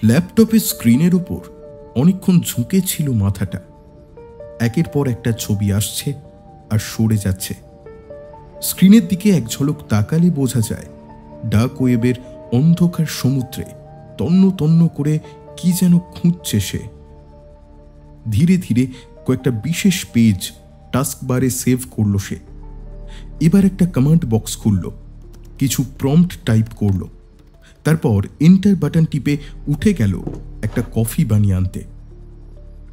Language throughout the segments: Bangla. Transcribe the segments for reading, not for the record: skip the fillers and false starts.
ল্যাপটপের স্ক্রিনের উপর অনেকক্ষণ ঝুঁকে ছিল মাথাটা। একের পর একটা ছবি আসছে আর সরে যাচ্ছে। স্ক্রিনের দিকে এক ঝলক তাকালে বোঝা যায় ডার্ক ওয়েবের অন্ধকার সমুদ্রে তন্ন তন্ন করে কি যেন খুঁজছে সে। ধীরে ধীরে কয়েকটা বিশেষ পেজ টাস্কবারে সেভ করল সে। এবার একটা কমান্ড বক্স খুলল, কিছু প্রম্পট টাইপ করল, তারপর এন্টার বাটন টিপে উঠে গেল একটা কফি বানিয়ে আনতে।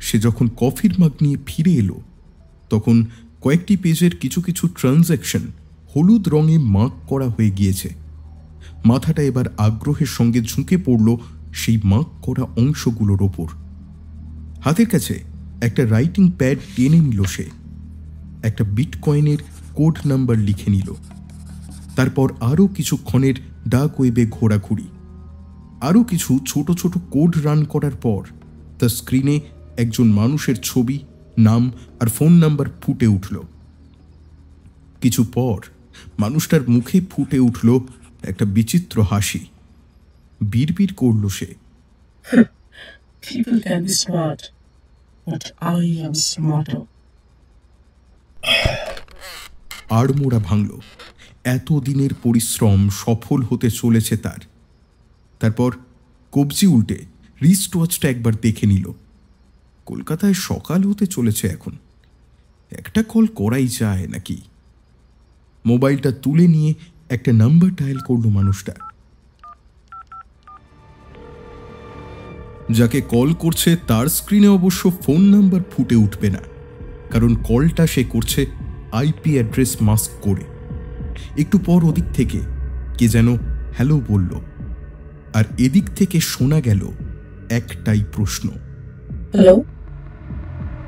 সে যখন কফির মাগ নিয়ে ফিরে এলো তখন কয়েকটি পেজের কিছু কিছু ট্রানজ্যাকশন হলুদ রঙে মার্ক করা হয়ে গিয়েছে। মাথাটা এবার আগ্রহের সঙ্গে ঝুঁকে পড়ল সেই মার্ক করা অংশগুলোর ওপর। হাতের কাছে একটা রাইটিং প্যাড টেনে নিল সে, একটা বিটকয়েনের কোড নাম্বার লিখে নিল। তারপর আরও কিছুক্ষণের ডার্ক ওয়েবে ঘোরাঘুরি, আরও কিছু ছোট ছোট কোড রান করার পর তার স্ক্রিনে একজন মানুষের ছবি, নাম আর ফোন নাম্বার ফুটে উঠল। কিছু পর মানুষটার মুখে ফুটে উঠল একটা বিচিত্র হাসি। বিড়বিড় করল সে, People can be smart, but I am smarter. আড়মোড়া ভাঙল। এতদিনের পরিশ্রম সফল হতে চলেছে তার। তারপর কবজি উল্টে রিস্ট ওয়াচটা একবার দেখে নিল। কলকাতায় সকাল হতে চলেছে এখন, একটা কল করাই যায় নাকি। মোবাইলটা তুলে নিয়ে একটা নাম্বার ডায়াল করলো মানুষটা। যাকে কল করছে তার স্ক্রিনে অবশ্য ফোন নাম্বার ফুটে উঠবে না, কারণ কলটা সে করছে আইপি অ্যাড্রেস মাস্ক করে। একটু পর ওদিক থেকে কে যেন হ্যালো বলল, আর এদিক থেকে শোনা গেল একটাই প্রশ্ন, হ্যালো,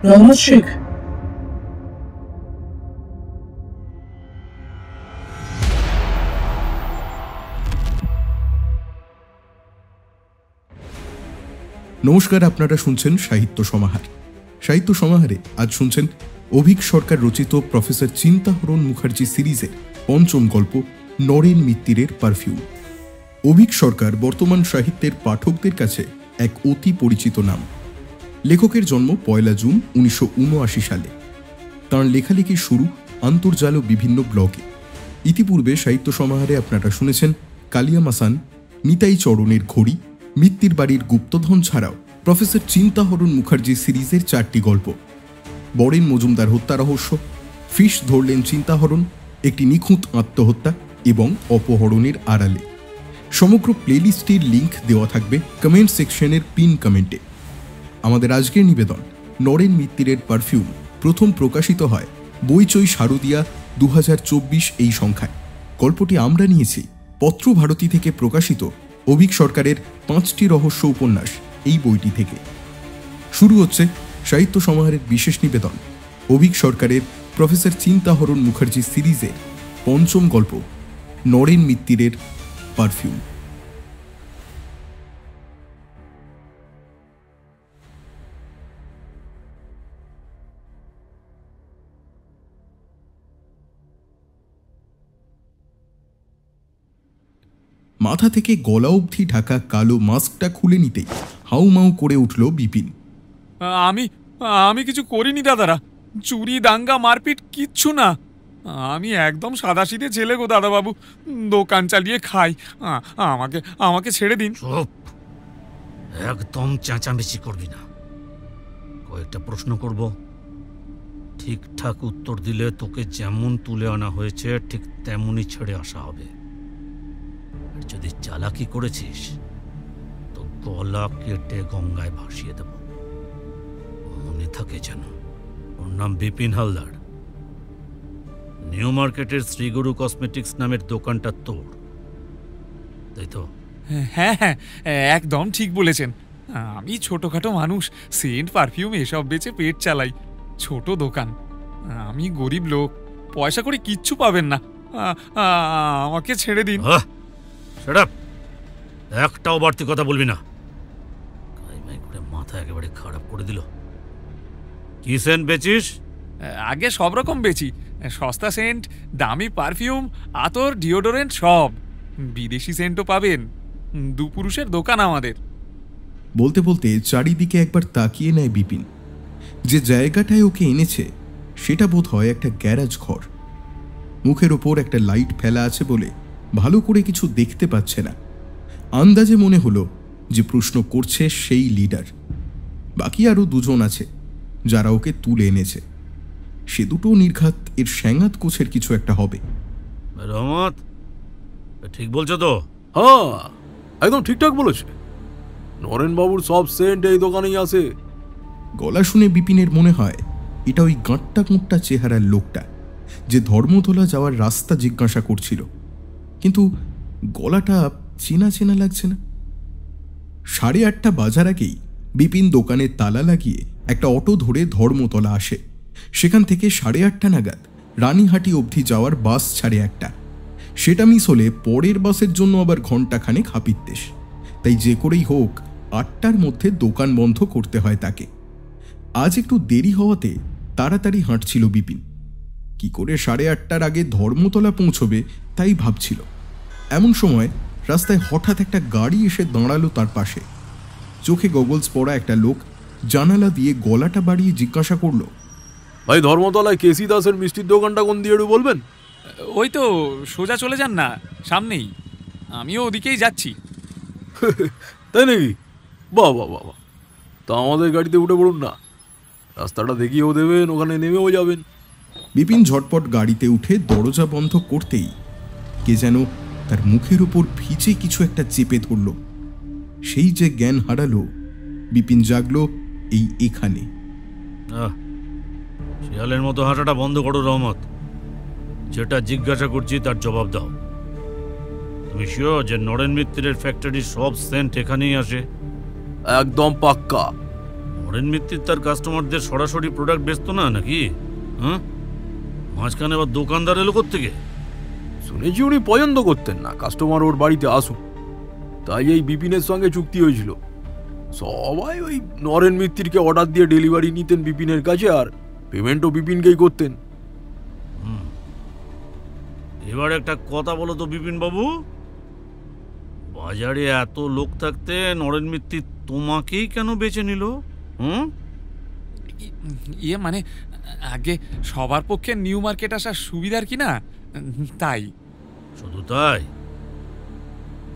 রহমত শেখ? নমস্কার, আপনারা শুনছেন সাহিত্য সমাহার। সাহিত্য সমাহারে আজ শুনছেন অভিক সরকার রচিত প্রফেসর চিন্তাহরণ মুখার্জি সিরিজের পঞ্চম গল্প নরেন মিত্তিরের পারফিউম। অভিক সরকার বর্তমান সাহিত্যের পাঠকদের কাছে এক অতি পরিচিত নাম। লেখকের জন্ম 1 জুন 1979 সালে। তাঁর লেখালেখি শুরু আন্তর্জাল বিভিন্ন ব্লগে। ইতিপূর্বে সাহিত্য সমাহারে আপনারা শুনেছেন কালিয়া মাসান, নিতাই চরণের ঘড়ি, মিত্তির বাড়ির গুপ্তধন ছাড়াও প্রফেসর চিন্তাহরণ মুখার্জি সিরিজের 4টি গল্প, বরেন মজুমদার হত্যা রহস্য, ফিশ ধরলেন চিন্তাহরণ, একটি নিখুঁত আত্মহত্যা এবং অপহরণের আড়ালে। সমগ্র প্লেলিস্টের লিঙ্ক দেওয়া থাকবে কমেন্ট সেকশনের পিন কমেন্টে। আমাদের আজকের নিবেদন নরেন মিত্তিরের পারফিউম প্রথম প্রকাশিত হয় বইচই শারদিয়া 2024 এই সংখ্যায়। গল্পটি আমরা নিয়েছি পত্রভারতী থেকে প্রকাশিত অভিক সরকারের 5টি রহস্য উপন্যাস এই বইটি থেকে। শুরু হচ্ছে সাহিত্য সমাহারের বিশেষ নিবেদন অভিক সরকারের প্রফেসর চিন্তাহরণ মুখার্জি সিরিজের পঞ্চম গল্প নরেন মিত্তিরের পারফিউম। মাথা থেকে গলা অবধি ঢাকা কালো মাস্কটা খুলে নিতেই হাউমাউ করে উঠল বিপিন। আমি কিছু করিনি দাদারা, চুরি দাঙ্গা মারপিট কিচ্ছু না। আমি একদম সাদাসিধে ছেলে গো দাদাবাবু, দোকান চালিয়ে খাই। আমাকে ছেড়ে দিন। চুপ, একদম চেঁচামেচি করবি না। কয়েকটা প্রশ্ন করব, ঠিকঠাক উত্তর দিলে তোকে যেমন তুলে আনা হয়েছে ঠিক তেমনই ছেড়ে আসা হবে। আর যদি চালাকি করেছিস তো গলা কেটে গঙ্গায় ভাসিয়ে দেব। মনে থাকে যেন। ওর নাম বিপিন হালদার। নিউ মার্কেটের শ্রীগুরু কসমেটিক্স নামের দোকানটা তোর, তাই তো? হ্যাঁ হ্যাঁ, একদম ঠিক বলেছেন। আমি ছোটখাটো মানুষ, সেন্ট পারফিউম এসব বেচে পেট চালাই। ছোট দোকান, আমি গরিব লোক, পয়সা করে কিচ্ছু পাবেন না। আমাকে ছেড়ে দিন। একটাও বাড়তি কথা বলবি না। মাথা একেবারে খারাপ করে দিল। কি সেন্ট বেচিস? আগে সব রকম বেচি, সস্তা সেন্ট, দামি পারফিউম, আতর, ডিওডোরেন্ট সব। বিদেশি সেন্টও পাবেন। দুপুরুষের দোকান আমাদের। বলতে বলতে চারিদিকে একবার তাকিয়ে নেয় বিপিন। যে জায়গাটায় ওকে এনেছে সেটা বোধ হয় একটা গ্যারাজ ঘর। মুখের ওপর একটা লাইট ফেলা আছে বলে ভালো করে কিছু দেখতে পাচ্ছে না। আন্দাজে মনে হলো যে প্রশ্ন করছে সেই লিডার। বাকি আরও দুজন আছে যারা ওকে তুলে এনেছে। সে দুটো নির্ঘাত এর স্যাঙাত কোছের কিছু একটা হবে। রহমত, ঠিক বলছো তো? হ্যাঁ, একদম ঠিকঠাক বলেছে। নরেনবাবুর সব সেন্ট এই দোকানেই আছে। গলা শুনে বিপিনের মনে হয় এটা ওই গাঁট্টা কুঁট্টা চেহারার লোকটা যে ধর্মতলা যাওয়ার রাস্তা জিজ্ঞাসা করছিল, কিন্তু গলাটা চেনা চেনা লাগছে না। 8:30 বাজার আগেই বিপিন দোকানের তালা লাগিয়ে একটা অটো ধরে ধর্মতলা আসে। সেখান থেকে 8:30 নাগাদ রানীহাটি অবধি যাওয়ার বাস ছাড়ে একটা। সেটা মিস হলে পরের বাসের জন্য আবার ঘণ্টাখানেক হাপিত্যেশ। তাই যে করেই হোক 8টার মধ্যে দোকান বন্ধ করতে হয় তাকে। আজ একটু দেরি হওয়াতে তাড়াতাড়ি হাঁটছিল বিপিন। কি করে 8:30টার আগে ধর্মতলা পৌঁছবে তাই ভাবছিল। এমন সময় রাস্তায় হঠাৎ একটা গাড়ি এসে দাঁড়ালো তার পাশে। চোখে গগলস পরা একটা লোক জানালা দিয়ে গলাটা বাড়িয়ে জিজ্ঞাসা করলো, ভাই, ধর্মতলায় কেসি দাসের মিষ্টির দোকানটা কোন দিয়ে বলবেন? ওই তো সোজা চলে যান না, সামনেই। আমিও ওদিকেই যাচ্ছি। তাই নাকি? বাহ বাহ বাহ, তা আমাদের গাড়িতে উঠে পড়ুন না, রাস্তাটা দেখিয়েও দেবেন, ওখানে নেমেও যাবেন। বিপিন ঝটপট গাড়িতে উঠে দরজা বন্ধ করতেই কে যেন তার মুখের উপর ভিজে কিছু একটা চেপে ধরল। সেই যে জ্ঞান হারালো, বিপিন জাগলো এখানে। শিয়ালের মতো হাঁটাটা বন্ধ করো রহমত। যেটা জিজ্ঞাসা করছি তার জবাব দাও। তুমি শিওর যে নরেন মিত্রের ফ্যাক্টরির সব সেন্ট এখানেই আসে? একদম পাক্কা। নরেন মিত্র তার কাস্টমারদের সরাসরি প্রোডাক্ট বেচতো না নাকি? হ্যাঁ, মাঝখানে আবার দোকানদার এলো কোত্থেকে? শুনেছি উনি পছন্দ করতেন না কাস্টমার ওর বাড়িতে আসুন, তাই এই বিপিনের সঙ্গে চুক্তি হয়েছিল। সবাই ওই নরেন মিত্রকে অর্ডার দিয়ে ডেলিভারি নিতেন বিপিনের কাছে, আর পেমেন্টও বিপিনকেই করতেন। এবার একটা কথা বলো তো বিপিন বাবু, বাজারে এত লোক থাকতে নরেন মিত্র তোমাকেই কেন বেছে নিল? ইয়ে মানে আগে সবার পক্ষে নিউ মার্কেট আসার সুবিধার কি না, তাই। শুধু তাই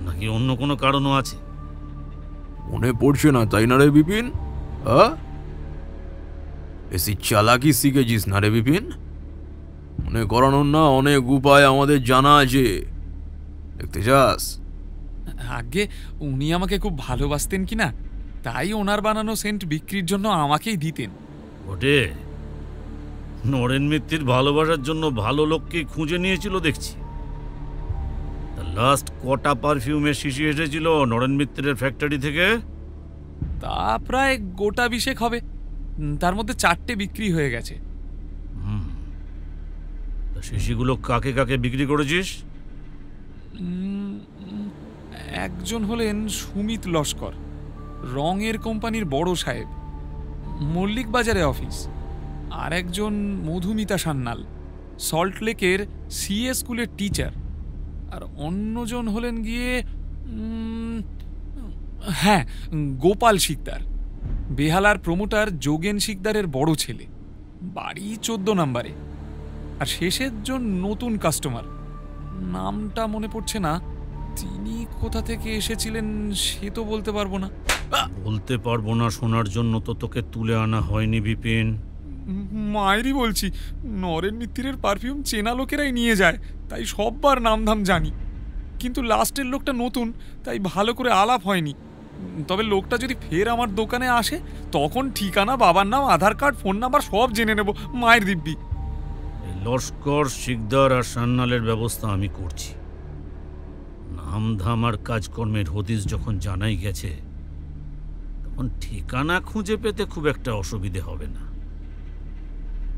নাকি অন্য কোনো কারণও আছে? মনে পড়ছে না তাই না রে বিপিন? বেশি চালাকি শিখেছিস না রে বিপিন? মনে করানোর না অনেক উপায় আমাদের জানা আছে, দেখতে চাস? আগে উনি আমাকে খুব ভালোবাসতেন কিনা, তাই ওনার বানানো সেন্ট বিক্রির জন্য আমাকেই দিতেন। ওটে নরেন মিত্রের ভালোবাসার জন্য ভালো লোককেই খুঁজে নিয়েছিল দেখছি। লাস্ট কটা পারফিউমের শিশি এসেছিল নরেন মিত্রের ফ্যাক্টরি থেকে? তা প্রায় গোটা 20 হবে। তার মধ্যে 4টে বিক্রি হয়ে গেছে। শিশিগুলো কাকে কাকে বিক্রি করেছিস? একজন হলেন সুমিত লস্কর, রঙের কোম্পানির বড় সাহেব, মল্লিক বাজারে অফিস। আর একজন মধুমিতা সান্যাল, সল্টলেকের সিএ স্কুলের টিচার। আর অন্যজন হলেন গিয়ে হ্যাঁ, গোপাল শিকদার, বেহালার প্রমোটার যোগেন শিকদারের বড় ছেলে, বাড়ি 14 নম্বরে। আর শেষের জন নতুন কাস্টমার, নামটা মনে পড়ছে না। তিনি কোথা থেকে এসেছিলেন সে তো বলতে পারবো না। বলতে পারবো না শোনার জন্য তো তোকে তুলে আনা হয়নি বিপিন। মায়েরই বলছি, নরেন মিত্রের পারফিউম চেনা লোকেরাই নিয়ে যায়, তাই সববার নামধাম জানি। কিন্তু লাস্টের লোকটা নতুন, তাই ভালো করে আলাপ হয়নি। তবে লোকটা যদি ফের আমার দোকানে আসে তখন ঠিকানা, বাবার নাম, আধার কার্ড, ফোন নাম্বার সব জেনে নেব, মায়ের দিব্যি। লস্কর, শিকদার আর সান্যালের ব্যবস্থা আমি করছি। নামধাম আর কাজকর্মের হদিস যখন জানাই গেছে, তখন ঠিকানা খুঁজে পেতে খুব একটা অসুবিধে হবে না।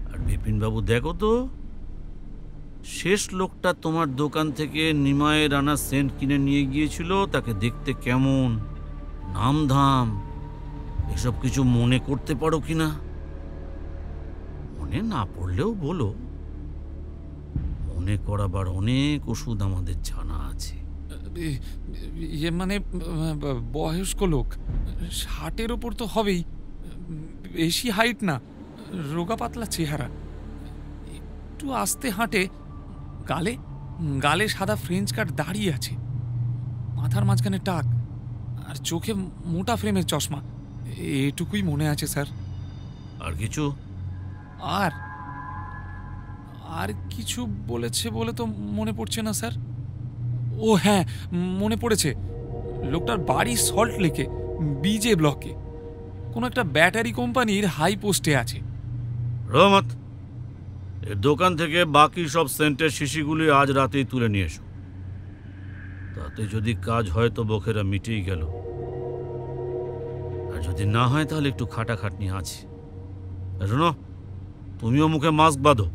আর বিপিনবাবু দেখো তো, শেষ লোকটা তোমার দোকান থেকে নিমায়ের আনা সেন্ট কিনে নিয়ে গিয়েছিল, তাকে দেখতে কেমন, নামধাম এসব কিছু মনে করতে পারো কিনা? মনে না পড়লেও বলো, মনে করাবার অনেক ওষুধ আমাদের জানা আছে। ইয়ে মানে বয়স্ক লোক, 60-এর ওপর তো হবেই, বেশি হাইট না, রোগা পাতলা চেহারা, একটু আস্তে হাঁটে, গালে গালে সাদা ফ্রেঞ্চ কাট দাঁড়িয়ে আছে, মাথার মাঝখানে টাক, আর চোখে মোটা ফ্রেমের চশমা। এটুকুই মনে আছে স্যার। আর কিছু? আর আর কিছু বলেছে বলে তো মনে পড়ছে না স্যার। ও হ্যাঁ, মনে পড়েছে, লোকটার বাড়ি সল্ট লেকে, বিজে ব্লকে, কোনো একটা ব্যাটারি কোম্পানির হাই পোস্টে আছে। রহমত, এর দোকান থেকে বাকি সব সেন্টের শিশিগুলি আজ রাতেই তুলে নিয়ে এসো। তাতে যদি কাজ হয় তো বখেরা মিটেই গেল, আর যদি না হয় তাহলে একটু খাটাখাটনি আছে। শোনো, তুমিও মুখে মাস্ক বাঁধো।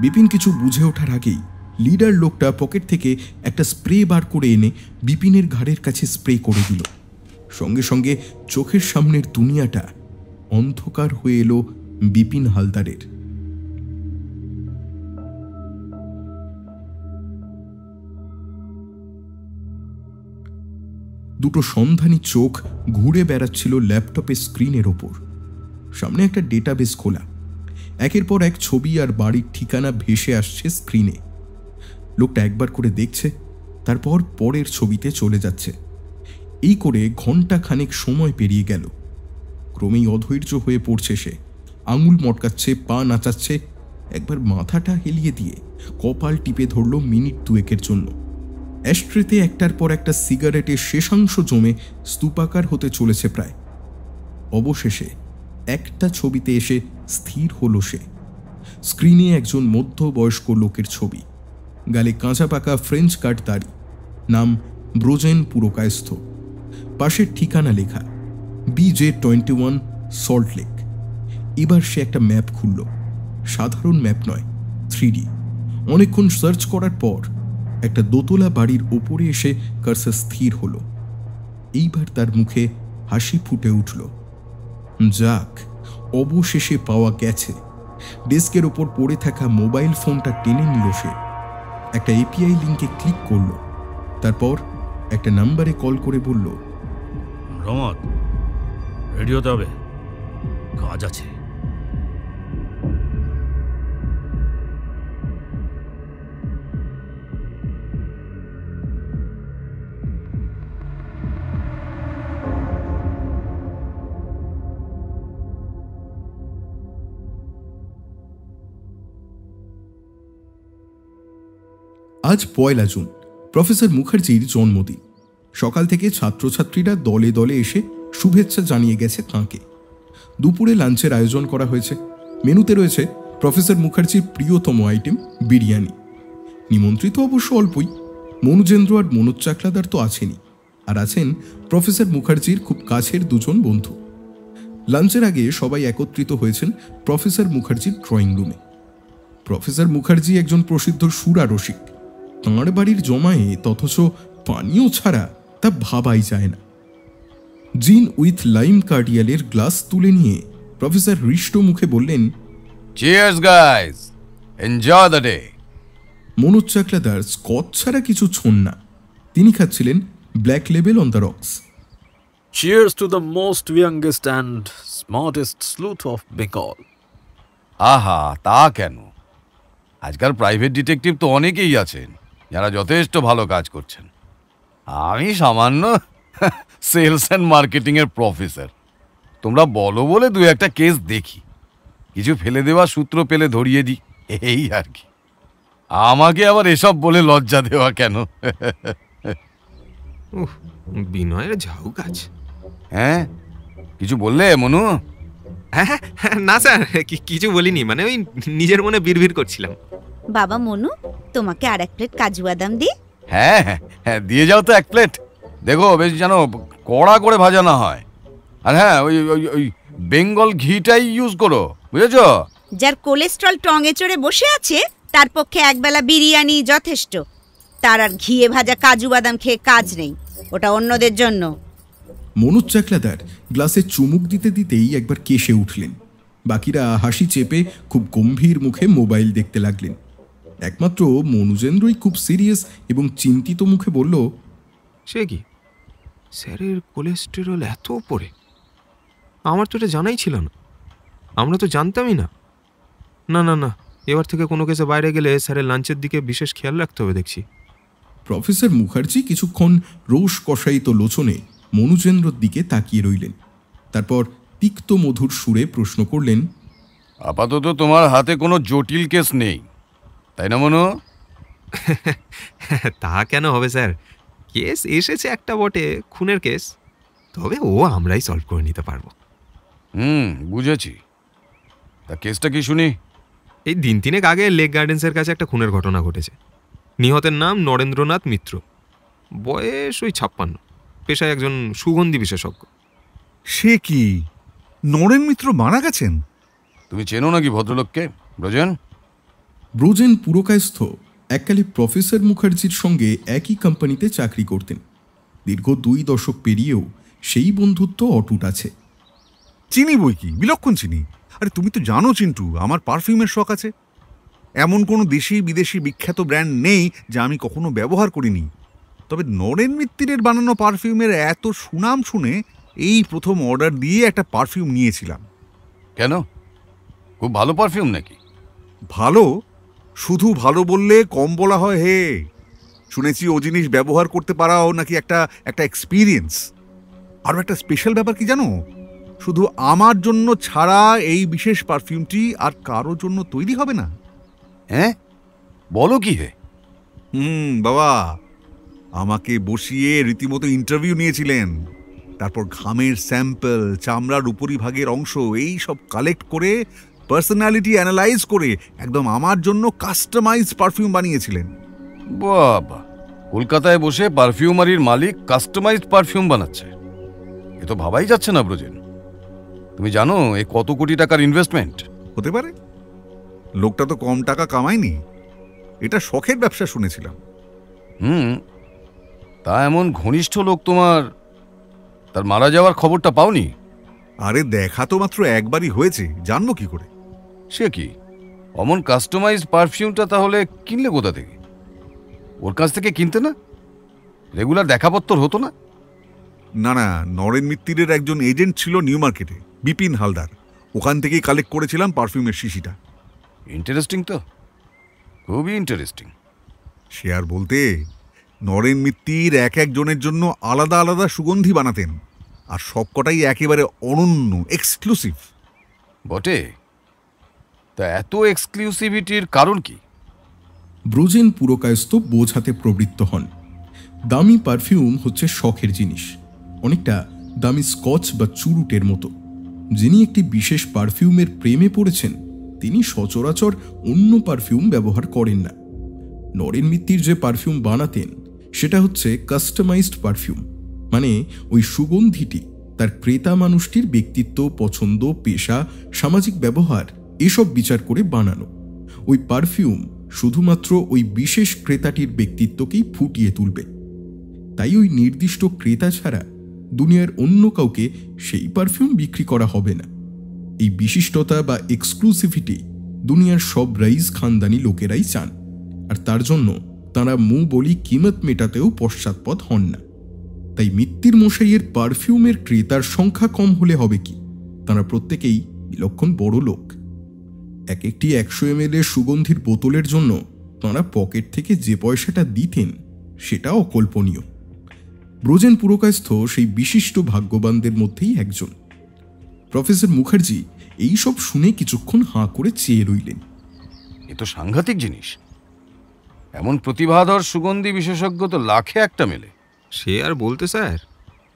বিপিন কিছু বুঝে ওঠার আগেই লিডার লোকটা পকেট থেকে একটা স্প্রে বার করে এনে বিপিনের ঘাড়ের কাছে স্প্রে করে দিল। সঙ্গে সঙ্গে চোখের সামনের দুনিয়াটা অন্ধকার হয়ে এলো বিপিন হালদারের। দুটো সন্ধানী চোখ ঘুরে বেড়াচ্ছিল ল্যাপটপের স্ক্রিনের ওপর। সামনে একটা ডেটাবেস খোলা, একের পর এক ছবি আর বাড়ির ঠিকানা ভেসে আসছে স্ক্রিনে। লোকটা একবার করে দেখছে, তারপর পরের ছবিতে চলে যাচ্ছে। এই করে ঘন্টা খানেক সময় পেরিয়ে গেল। ক্রমেই অধৈর্য হয়ে পড়ছে সে, আঙুল মটকাচ্ছে, পা নাচাচ্ছে, একবার মাথাটা হেলিয়ে দিয়ে কপাল টিপে ধরল মিনিট দুয়েকের জন্য। অ্যাস্ট্রেতে একটার পর একটা সিগারেটের শেষাংশ জমে স্তূপাকার হতে চলেছে প্রায়। অবশেষে একটা ছবিতে এসে স্থির হলো সে। স্ক্রিনে একজন মধ্যবয়স্ক লোকের ছবি, গালে কাঁচা পাকা ফ্রেঞ্চ কাট দাড়ি, নাম ব্রোজেন পুরকায়স্থ, পাশের ঠিকানা লেখা BJ21 সল্ট লেক। এবার সে একটা ম্যাপ খুলল, সাধারণ ম্যাপ নয়, 3D। অনেকক্ষণ সার্চ করার পর একটা দোতলা বাড়ির ওপরে এসে কার্সার স্থির হলো। এইবার তার মুখে হাসি ফুটে উঠল। যাক, অবশেষে পাওয়া গেছে। ডেস্কের ওপর পড়ে থাকা মোবাইল ফোনটা টেনে নিল সে, একটা API লিঙ্কে ক্লিক করল, তারপর একটা নাম্বারে কল করে বলল, রহমত, রেডি হতে হবে, কাজ আছে। আজ 1 জুন, প্রফেসর মুখার্জির জন্মদিন। সকাল থেকে ছাত্রছাত্রীরা দলে দলে এসে শুভেচ্ছা জানিয়ে গেছে তাঁকে। দুপুরে লাঞ্চের আয়োজন করা হয়েছে। মেনুতে রয়েছে প্রফেসর মুখার্জির প্রিয়তম আইটেম বিরিয়ানি। নিমন্ত্রিত অবশ্য অল্পই, মনুজেন্দ্র আর মনোজ চাকলাদার তো আছেনই, আর আছেন প্রফেসর মুখার্জির খুব কাছের দুজন বন্ধু। লাঞ্চের আগে সবাই একত্রিত হয়েছেন প্রফেসর মুখার্জির ড্রয়িং রুমে। প্রফেসর মুখার্জি একজন প্রসিদ্ধ সুরারসিক। তাঁর বাড়ির জমায়েত, অথচ পানীয় ছাড়া তা ভাবাই যায় না। জিন উইথ লাইম কার্ডিয়ালের গ্লাস তুলে নিয়ে প্রফেসর হৃষ্ট মুখে বললেন, cheers guys, enjoy the day. Manoj Chakladar scotch ছাড়া কিছু ছোন না। তিনি খাচ্ছিলেন black label on the rocks. Cheers to the most youngest and smartest sleuth of Bengal. আহা, তা কেন? আজকাল প্রাইভেট ডিটেকটিভ তো অনেকেই আছেন যারা যথেষ্ট ভালো কাজ করছেন। আমি সামান্য সেলস অ্যান্ড মার্কেটিংয়ের প্রফেসর। তোমরা বলো বলে 2-1টা কেস দেখি, কিছু ফেলে দেওয়া সূত্র পেলে ধরিয়ে দিই, এই আর কি। আমাকে আবার এসব বলে লজ্জা দেওয়া কেন? বিনয়ের ঝাউ গাছ। হ্যাঁ, কিছু বললে মনু? হ্যাঁ, না স্যার, কিছু বলিনি, মানে ওই নিজের মনে বিড়বিড় করছিলাম। বাবা মনু, তোমাকে আর 1 প্লেট কাজু বাদাম দি। হ্যাঁ হ্যাঁ, দিয়ে যাও তো 1 প্লেট। দেখো বেশ যেন কড়া করে ভাজা না হয়। আর হ্যাঁ, ওই ওই ওই বেঙ্গল ঘিটাই ইউজ করো, বুঝেছো? যার কোলেস্ট্রল টঙে চড়ে বসে আছে তার পক্ষে একবেলা বিরিয়ানি যথেষ্ট। তার আর ঘিয়ে ভাজা কাজু বাদাম খেয়ে কাজ নেই, ওটা অন্যদের জন্য। মনোজ চাকলাদার গ্লাসে চুমুক দিতে দিতেই একবার কেশে উঠলেন। বাকিরা হাসি চেপে খুব গম্ভীর মুখে মোবাইল দেখতে লাগলেন। একমাত্র মনুজেন্দ্রই খুব সিরিয়াস এবং চিন্তিত মুখে বলল, সে কি, স্যারের কোলেস্টেরল এত উপরে? আমার তো এটা জানাই ছিল না, আমরা তো জানতামই না। না না না, এবার থেকে কোনো কেসে বাইরে গেলে স্যারের লাঞ্চের দিকে বিশেষ খেয়াল রাখতে হবে দেখছি। প্রফেসর মুখার্জি কিছুক্ষণ রোষ কষায়িত লোচনে মনুজেন্দ্রর দিকে তাকিয়ে রইলেন। তারপর তিক্ত মধুর সুরে প্রশ্ন করলেন, আপাতত তোমার হাতে কোনো জটিল কেস নেই, তাই না মনু? তা কেন হবে স্যার, কেস এসেছে একটা বটে, খুনের কেস, তবে ও আমরাই সলভ করে নিতে পারবো। বুঝেছি। তা কেসটা কি শুনি? এই দিন তিনেক আগে লেক গার্ডেন্সের কাছে একটা খুনের ঘটনা ঘটেছে। নিহতের নাম নরেন্দ্রনাথ মিত্র, বয়স ওই 56, পেশায় একজন সুগন্ধি বিশেষজ্ঞ। সে কি, নরেন মিত্র মারা গেছেন? তুমি চেনো নাকি ভদ্রলোককে, ব্রজেন? ব্রজেন পুরকায়স্থ এককালে প্রফেসর মুখার্জির সঙ্গে একই কোম্পানিতে চাকরি করতেন। দীর্ঘ 2 দশক পেরিয়েও সেই বন্ধুত্ব অটুট আছে। চিনি বই কি, বিলক্ষণ চিনি। আরে তুমি তো জানো চিন্টু, আমার পারফিউমের শখ আছে। এমন কোনো দেশি বিদেশি বিখ্যাত ব্র্যান্ড নেই যা আমি কখনো ব্যবহার করিনি। তবে নরেন মিত্তিরের বানানো পারফিউমের এত সুনাম শুনে এই প্রথম অর্ডার দিয়ে একটা পারফিউম নিয়েছিলাম। কেন, খুব ভালো পারফিউম নাকি? ভালো? শুধু ভালো বললে কম বলা হয় হে। শুনেছি ও জিনিস ব্যবহার করতে পারাও নাকি একটা এক্সপিরিয়েন্স। আরও একটা স্পেশাল ব্যাপার কি জানো, শুধু আমার জন্য ছাড়া এই বিশেষ পারফিউমটি আর কারোর জন্য তৈরি হবে না। হ্যাঁ, বলো কি হে? বাবা, আমাকে বসিয়ে রীতিমতো ইন্টারভিউ নিয়েছিলেন। তারপর ঘামের স্যাম্পল, চামড়ার উপরিভাগের অংশ, এই সব কালেক্ট করে পার্সোনালিটি অ্যানালাইজ করে একদম আমার জন্য কাস্টমাইজ পারফিউম বানিয়েছিলেন। বাবা, কলকাতায় বসে পারফিউমারির মালিক কাস্টমাইজড পারফিউম বানাচ্ছে, এ তো ভাবাই যাচ্ছে না ব্রজেন। তুমি জানো এ কত কোটি টাকার ইনভেস্টমেন্ট? হতে পারে, লোকটা তো কম টাকা কামায়নি, এটা শখের ব্যবসা শুনেছিলাম। তা এমন ঘনিষ্ঠ লোক তোমার, তার মারা যাওয়ার খবরটা পাওনি? আরে দেখা তো মাত্র একবারই হয়েছে, জানবো কি করে? সে কি, অমন কাস্টমাইজড পারফিউমটা তাহলে কিনলে কোথা থেকে? ওর কাছ থেকে কিনতে না? রেগুলার দেখাপত্তর হতো না? না না, নরেন মিত্তিরের একজন এজেন্ট ছিল নিউ মার্কেটে, বিপিন হালদার, ওখান থেকেই কালেক্ট করেছিলাম পারফিউমের শিশিটা। ইন্টারেস্টিং তো, খুবই ইন্টারেস্টিং। সে আর বলতে, নরেন মিত্তির এক একজনের জন্য আলাদা আলাদা সুগন্ধি বানাতেন, আর সবকটাই একেবারে অনন্য, এক্সক্লুসিভ। বটে, তা এত এক্সক্লুসিভিটির কারণ কি? ব্রজেন পুরকায়স্থ বোঝাতে প্রবৃত্ত হন। দামি পারফিউম হচ্ছে শখের জিনিস, অনেকটা দামি স্কচ বা চুরুটের মতো। যিনি একটি বিশেষ পারফিউমের প্রেমে পড়েছেন তিনি সচরাচর অন্য পারফিউম ব্যবহার করেন না। নরেন মিত্তির যে পারফিউম বানাতেন সেটা হচ্ছে কাস্টমাইজড পারফিউম, মানে ওই সুগন্ধিটি তার ক্রেতা মানুষটির ব্যক্তিত্ব, পছন্দ, পেশা, সামাজিক ব্যবহার এসব বিচার করে বানানো। ওই পারফিউম শুধুমাত্র ওই বিশেষ ক্রেতাটির ব্যক্তিত্বকেই ফুটিয়ে তুলবে। তাই ওই নির্দিষ্ট ক্রেতা ছাড়া দুনিয়ার অন্য কাউকে সেই পারফিউম বিক্রি করা হবে না। এই বিশিষ্টতা বা এক্সক্লুসিভিটি দুনিয়ার সব রাইজ খানদানি লোকেরাই চান, আর তার জন্য তাঁরা মুঁ বলি কিমত মেটাতেও পশ্চাৎপদ হন না। তাই মিত্তির মশাইয়ের পারফিউমের ক্রেতার সংখ্যা কম হলে হবে কি, তাঁরা প্রত্যেকেই বিলক্ষণ বড় লোক। এক একটি 100 ml সুগন্ধির বোতলের জন্য তাঁরা পকেট থেকে যে পয়সাটা দিতেন সেটা অকল্পনীয়। ব্রজেন পুরকায়স্থ সেই বিশিষ্ট ভাগ্যবানদের মধ্যেই একজন। প্রফেসর মুখার্জি এই সব শুনে কিছুক্ষণ হাঁ করে চেয়ে রইলেন। এ তো সাংঘাতিক জিনিস, এমন প্রতিভাধর সুগন্ধি বিশেষজ্ঞ তো লাখে একটা মেলে। সে আর বলতে স্যার,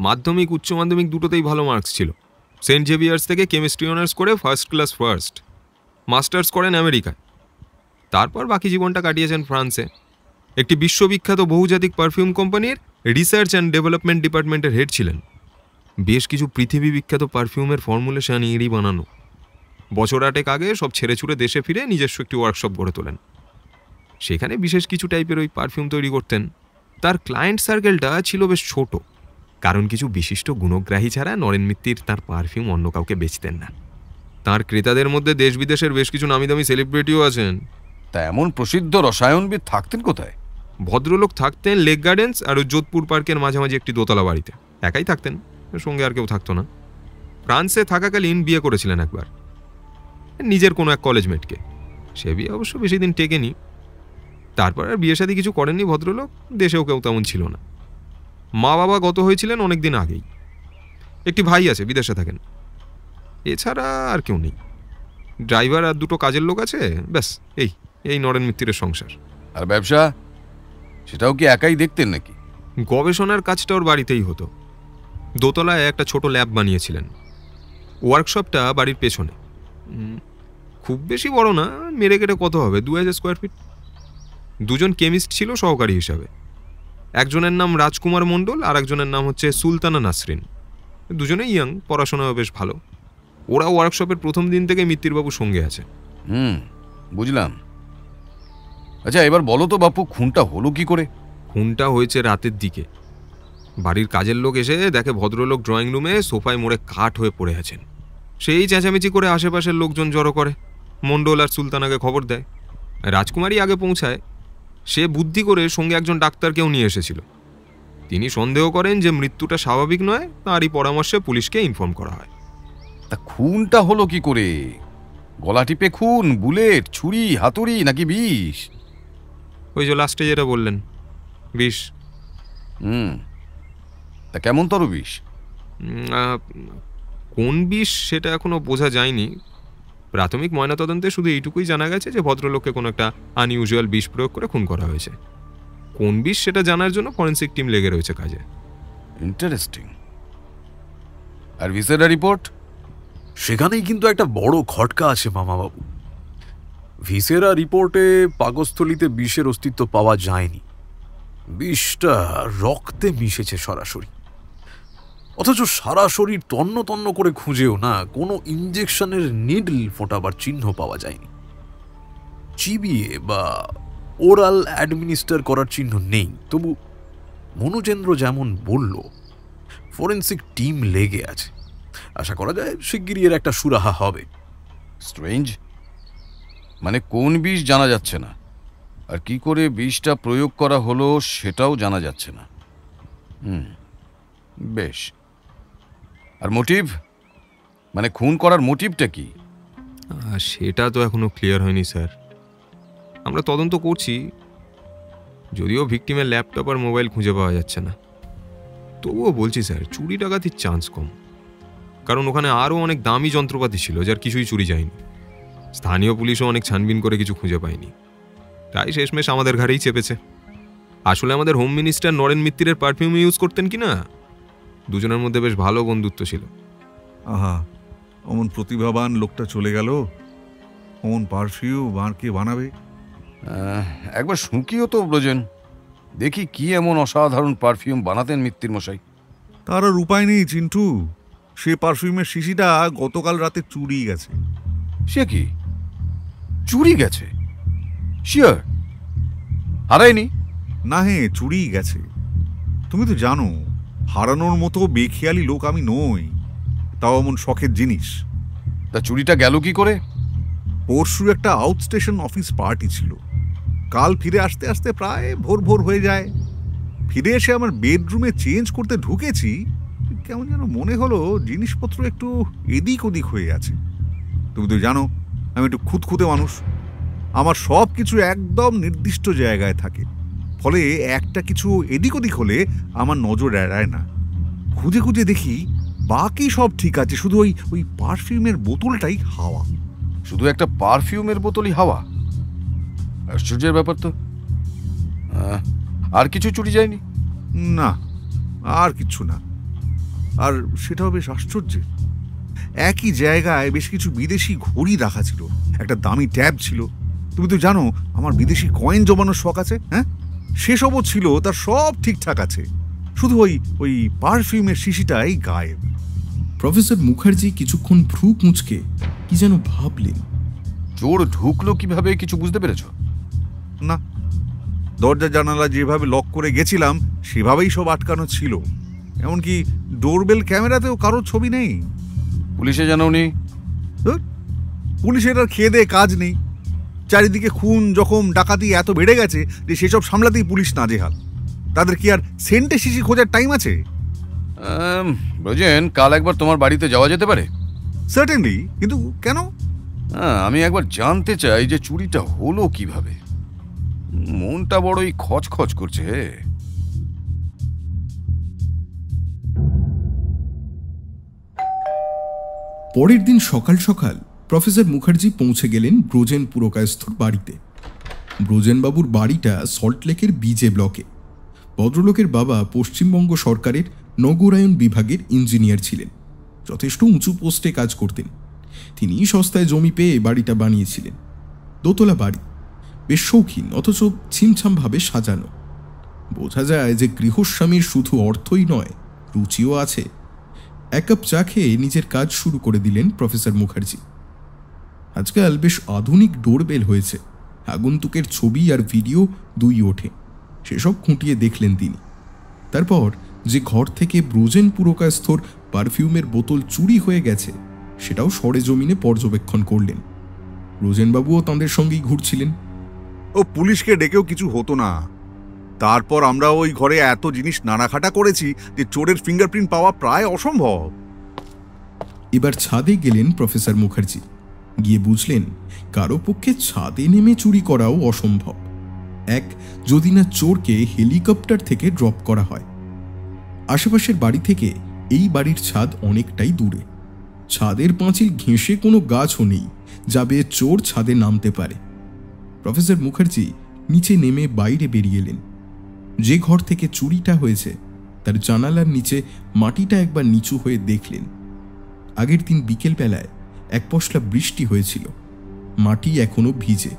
মাধ্যমিক উচ্চ মাধ্যমিক দুটোতেই ভালো মার্কস ছিল। সেন্ট জেভিয়ার্স থেকে কেমিস্ট্রি অনার্স করে ফার্স্ট ক্লাস ফার্স্ট, মাস্টার্স করেন আমেরিকায়। তারপর বাকি জীবনটা কাটিয়েছেন ফ্রান্সে, একটি বিশ্ববিখ্যাত বহুজাতিক পারফিউম কোম্পানির রিসার্চ অ্যান্ড ডেভেলপমেন্ট ডিপার্টমেন্টের হেড ছিলেন। বেশ কিছু পৃথিবী বিখ্যাত পারফিউমের ফর্মুলেশন এরই বানানো। বছর 8 আগে সব ছেড়ে ছুড়ে দেশে ফিরে নিজস্ব একটি ওয়ার্কশপ গড়ে তোলেন। সেখানে বিশেষ কিছু টাইপের ওই পারফিউম তৈরি করতেন। তার ক্লায়েন্ট সার্কেলটা ছিল বেশ ছোট, কারণ কিছু বিশিষ্ট গুণগ্রাহী ছাড়া নরেন মিত্তির তার পারফিউম অন্য কাউকে বেচতেন না। তার ক্রেতাদের মধ্যে দেশ বিদেশের বেশ কিছু নামি দামি সেলিব্রিটিও আছেন। তা এমন প্রসিদ্ধ রসায়নবিদ থাকতেন কোথায়? ভদ্রলোক থাকতেন লেক গার্ডেন্স আর ওই যোধপুর পার্কের মাঝামাঝি একটি দোতলা বাড়িতে। একাই থাকতেন, সঙ্গে আর কেউ থাকতো না। ফ্রান্সে থাকাকালীন বিয়ে করেছিলেন একবার, নিজের কোনো এক কলেজ মেটকে। সে বিয়ে অবশ্য বেশি দিন টেকেনি। তারপর আর বিয়ের সাথে কিছু করেননি ভদ্রলোক। দেশেও কেউ তেমন ছিল না। মা বাবা গত হয়েছিলেন অনেক দিন আগেই। একটি ভাই আছে, বিদেশে থাকেন। এছাড়া আর কেউ নেই। ড্রাইভার আর দুটো কাজের লোক আছে, ব্যাস। এই নরেন মিত্তিরের সংসার। আর ব্যবসা, সেটাও কি একাই দেখতেন নাকি? গবেষণার কাজটা ওর বাড়িতেই হতো। দোতলায় একটা ছোট ল্যাব বানিয়েছিলেন। ওয়ার্কশপটা বাড়ির পেছনে। খুব বেশি বড় না, মেরে কেটে কত হবে, 2000 স্কোয়ার ফিট। দুজন কেমিস্ট ছিল সহকারী হিসাবে। একজনের নাম রাজকুমার মণ্ডল আর একজনের নাম হচ্ছে সুলতানা নাসরিন। দুজনেই ইয়াং, পড়াশোনাও বেশ ভালো। ওরা ওয়ার্কশপের প্রথম দিন থেকে মিত্তিরবাবুর সঙ্গে আছে। বুঝলাম। আচ্ছা, এবার বলো তো বাপু, খুনটা হলো কি করে? খুনটা হয়েছে রাতের দিকে। বাড়ির কাজের লোক এসে দেখে ভদ্রলোক ড্রয়িং রুমে সোফায় মোড়ে কাঠ হয়ে পড়ে আছেন। সেই চেঁচামেচি করে আশেপাশের লোকজন জড়ো করে। মণ্ডল আর সুলতানাকে খবর দেয়। রাজকুমারী আগে পৌঁছায়। সে বুদ্ধি করে সঙ্গে একজন ডাক্তারকেও নিয়ে এসেছিল। তিনি সন্দেহ করেন যে মৃত্যুটা স্বাভাবিক নয়, তারই পরামর্শে পুলিশকে ইনফর্ম করা হয়। তা খুনটা হলো কি করে? গলা টিপে খুন, বুলেট, ছুরি, হাতুড়ি নাকি বিষ? ওই যে লাস্টে যেটা বললেন, বিষ। তা কেমন তর বিষ? কোন বিষ সেটা এখনো বোঝা যায়নি। প্রাথমিক ময়নাতদন্তে শুধু এইটুকুই জানা গেছে যে ভদ্রলোককে কোনো একটা আনইউজুয়াল বিষ প্রয়োগ করে খুন করা হয়েছে। কোন বিষ সেটা জানার জন্য ফরেন্সিক টিম লেগে রয়েছে কাজে। ইন্টারেস্টিং। আর ভিসেরা রিপোর্ট? সেখানেই কিন্তু একটা বড় খটকা আছে মামাবাবু। ভিসেরা রিপোর্টে পাকস্থলীতে বিষের অস্তিত্ব পাওয়া যায়নি। বিষটা রক্তে মিশেছে সরাসরি। অথচ সারা শরীর তন্ন তন্ন করে খুঁজেও না কোনো ইঞ্জেকশনের নিডল ফোটাবার চিহ্ন পাওয়া যায়নি। চিবিয়ে বা ওরাল অ্যাডমিনিস্টার করার চিহ্ন নেই। তবু মনোজেন্দ্র যেমন বলল, ফরেন্সিক টিম লেগে আছে। আশা করা যায় শিগগিরই এর একটা সুরাহা হবে। স্ট্রেঞ্জ। মানে কোন বিষ জানা যাচ্ছে না, আর কি করে বিষটা প্রয়োগ করা হলো সেটাও জানা যাচ্ছে না। বেশ। আর মোটিভ, মানে খুন করার মোটিভটা কি? সেটা তো এখনো ক্লিয়ার হয়নি স্যার। আমরা তদন্ত করছি। যদিও ভিকটিমের ল্যাপটপ আর মোবাইল খুঁজে পাওয়া যাচ্ছে না, তবুও বলছি স্যার, চুরি ডাকাতির চান্স কম। কারণ ওখানে আরও অনেক দামি যন্ত্রপাতি ছিল যার কিছুই চুরি যায়নি। স্থানীয় পুলিশও অনেক ছানবিন করে কিছু খুঁজে পায়নি। তাই শেষমেশ আমাদের ঘাড়েই চেপেছে। আসলে আমাদের হোম মিনিস্টার নরেন মিত্তিরের পারফিউম ইউজ করতেন কি না, দুজনের মধ্যে বেশ ভালো বন্ধুত্ব ছিল। আহা, অমন প্রতিভাবান লোকটা চলে গেল। অমন পারফিউম আর কে বানাবে? একবার শুঁকিও তো ব্রজেন, দেখি কি এমন অসাধারণ পারফিউম বানাতেন মিত্তির মশাই। তার আর উপায় নেই চিন্টু। সে পারফিউমের শিশিটা গতকাল রাতে চুরি গেছে। সে কি চুরি গেছে? শিওর হারায়নি? না হে, চুরি গেছে। তুমি তো জানো হারানোর মতো বেখেয়ালি লোক আমি নই, তাও এমন শখের জিনিস। তা চুরিটা গেল কি করে? পরশু একটা আউটস্টেশন অফিস পার্টি ছিল। কাল ফিরে আসতে আসতে প্রায় ভোর ভোর হয়ে যায়। ফিরে এসে আমার বেডরুমে চেঞ্জ করতে ঢুকেছি, কেমন যেন মনে হলো জিনিসপত্র একটু এদিক ওদিক হয়ে আছে। তুমি তো জানো আমি একটু খুঁতখুঁতে মানুষ। আমার সব কিছু একদম নির্দিষ্ট জায়গায় থাকে, ফলে একটা কিছু এদিক ওদিক হলে আমার নজর এড়ায় না। খুঁজে খুঁজে দেখি বাকি সব ঠিক আছে, শুধু ওই পারফিউমের বোতলটাই হাওয়া। শুধু একটা পারফিউমের বোতলই হাওয়া? আশ্চর্যের ব্যাপার তো। আর কিছু চুরি যায়নি? না, আর কিচ্ছু না। আর সেটাও বেশ আশ্চর্য, একই জায়গায় বেশ কিছু বিদেশি ঘড়ি রাখা ছিল, একটা দামি ট্যাব ছিল। তুমি তো জানো আমার বিদেশি কয়েন জমানোর শখ আছে। হ্যাঁ, সেসবও ছিল, তার সব ঠিকঠাক আছে। শুধু ওই পারফিউমের শিশিটাই গায়েব। প্রফেসর মুখার্জি কিছুক্ষণ ভ্রু কুঁচকে কি যেন ভাবলেন। চোর ঢুকলো কিভাবে কিছু বুঝতে পেরেছ? না, দরজা জানালা যেভাবে লক করে গেছিলাম সেভাবেই সব আটকানো ছিল। এমনকি ডোরবেল ক্যামেরাতেও কারোর ছবি নেই। পুলিশে জানাওনি? পুলিশের আর খেয়ে দেয়ে কাজ নেই। চারিদিকে খুন, জখম, ডাকাতি এত বেড়ে গেছে যে সেসব সামলাতেই পুলিশ নাজেহাল। তাদের কি আর সেন্টে শিশি খোঁজার টাইম আছে? ব্রজেন, কাল একবার তোমার বাড়িতে যাওয়া যেতে পারে? সার্টেনলি, কিন্তু কেন? আমি একবার জানতে চাই যে চুরিটা হলো কিভাবে। মনটা বড়ই খচখচ করছে। পরের দিন সকাল সকাল প্রফেসর মুখার্জি পৌঁছে গেলেন ব্রোজেন পুরকায়স্থর বাড়িতে। ব্রোজেনবাবুর বাড়িটা সল্টলেকের বিজে ব্লকে। ভদ্রলোকের বাবা পশ্চিমবঙ্গ সরকারের নগরায়ন বিভাগের ইঞ্জিনিয়ার ছিলেন, যথেষ্ট উঁচু পোস্টে কাজ করতেন। তিনি সস্তায় জমি পেয়ে বাড়িটা বানিয়েছিলেন। দোতলা বাড়ি, বেশ শৌখিন অথচ ছিমছামভাবে সাজানো। বোঝা যায় যে গৃহস্বামীর শুধু অর্থই নয়, রুচিও আছে। এক কাপ চা খেয়ে নিজের কাজ শুরু করে দিলেন প্রফেসর মুখার্জি। আজকাল বেশ আধুনিক ডোরবেল হয়েছে, আগন্তুকের ছবি আর ভিডিও দুই ওঠে। সেসব খুঁটিয়ে দেখলেন তিনি। তারপর যে ঘর থেকে ব্রোজেন পুরকায়স্থর পারফিউমের বোতল চুরি হয়ে গেছে সেটাও সরেজমিনে পর্যবেক্ষণ করলেন। ব্রোজেনবাবুও তাঁদের সঙ্গেই ঘুরছিলেন। ও পুলিশকে ডেকেও কিছু হতো না। তারপর আমরা ওই ঘরে এত জিনিস নাড়াখাটা করেছি যে চোরের ফিঙ্গারপ্রিন্ট পাওয়া প্রায় অসম্ভব। এবার ছাদে গেলেন প্রফেসর মুখার্জি। গিয়ে বুঝলেন কারো পক্ষে ছাদে নেমে চুরি করাও অসম্ভব। এক, যদি না চোরকে হেলিকপ্টার থেকে ড্রপ করা হয়। আশেপাশের বাড়ি থেকে এই বাড়ির ছাদ অনেকটাই দূরে। ছাদের পাঁচিল ঘেঁষে কোনো গাছও নেই যাবে চোর ছাদে নামতে পারে। প্রফেসর মুখার্জি নিচে নেমে বাইরে বেরিয়ে এলেন। যে ঘর থেকে চুরিটা হয়েছে তার জানালার নিচে মাটিটা একবার নিচু হয়ে দেখলেন। আগের দিন বিকেল বেলায় এক পশলা বৃষ্টি হয়েছিল, মাটি এখনো ভিজে,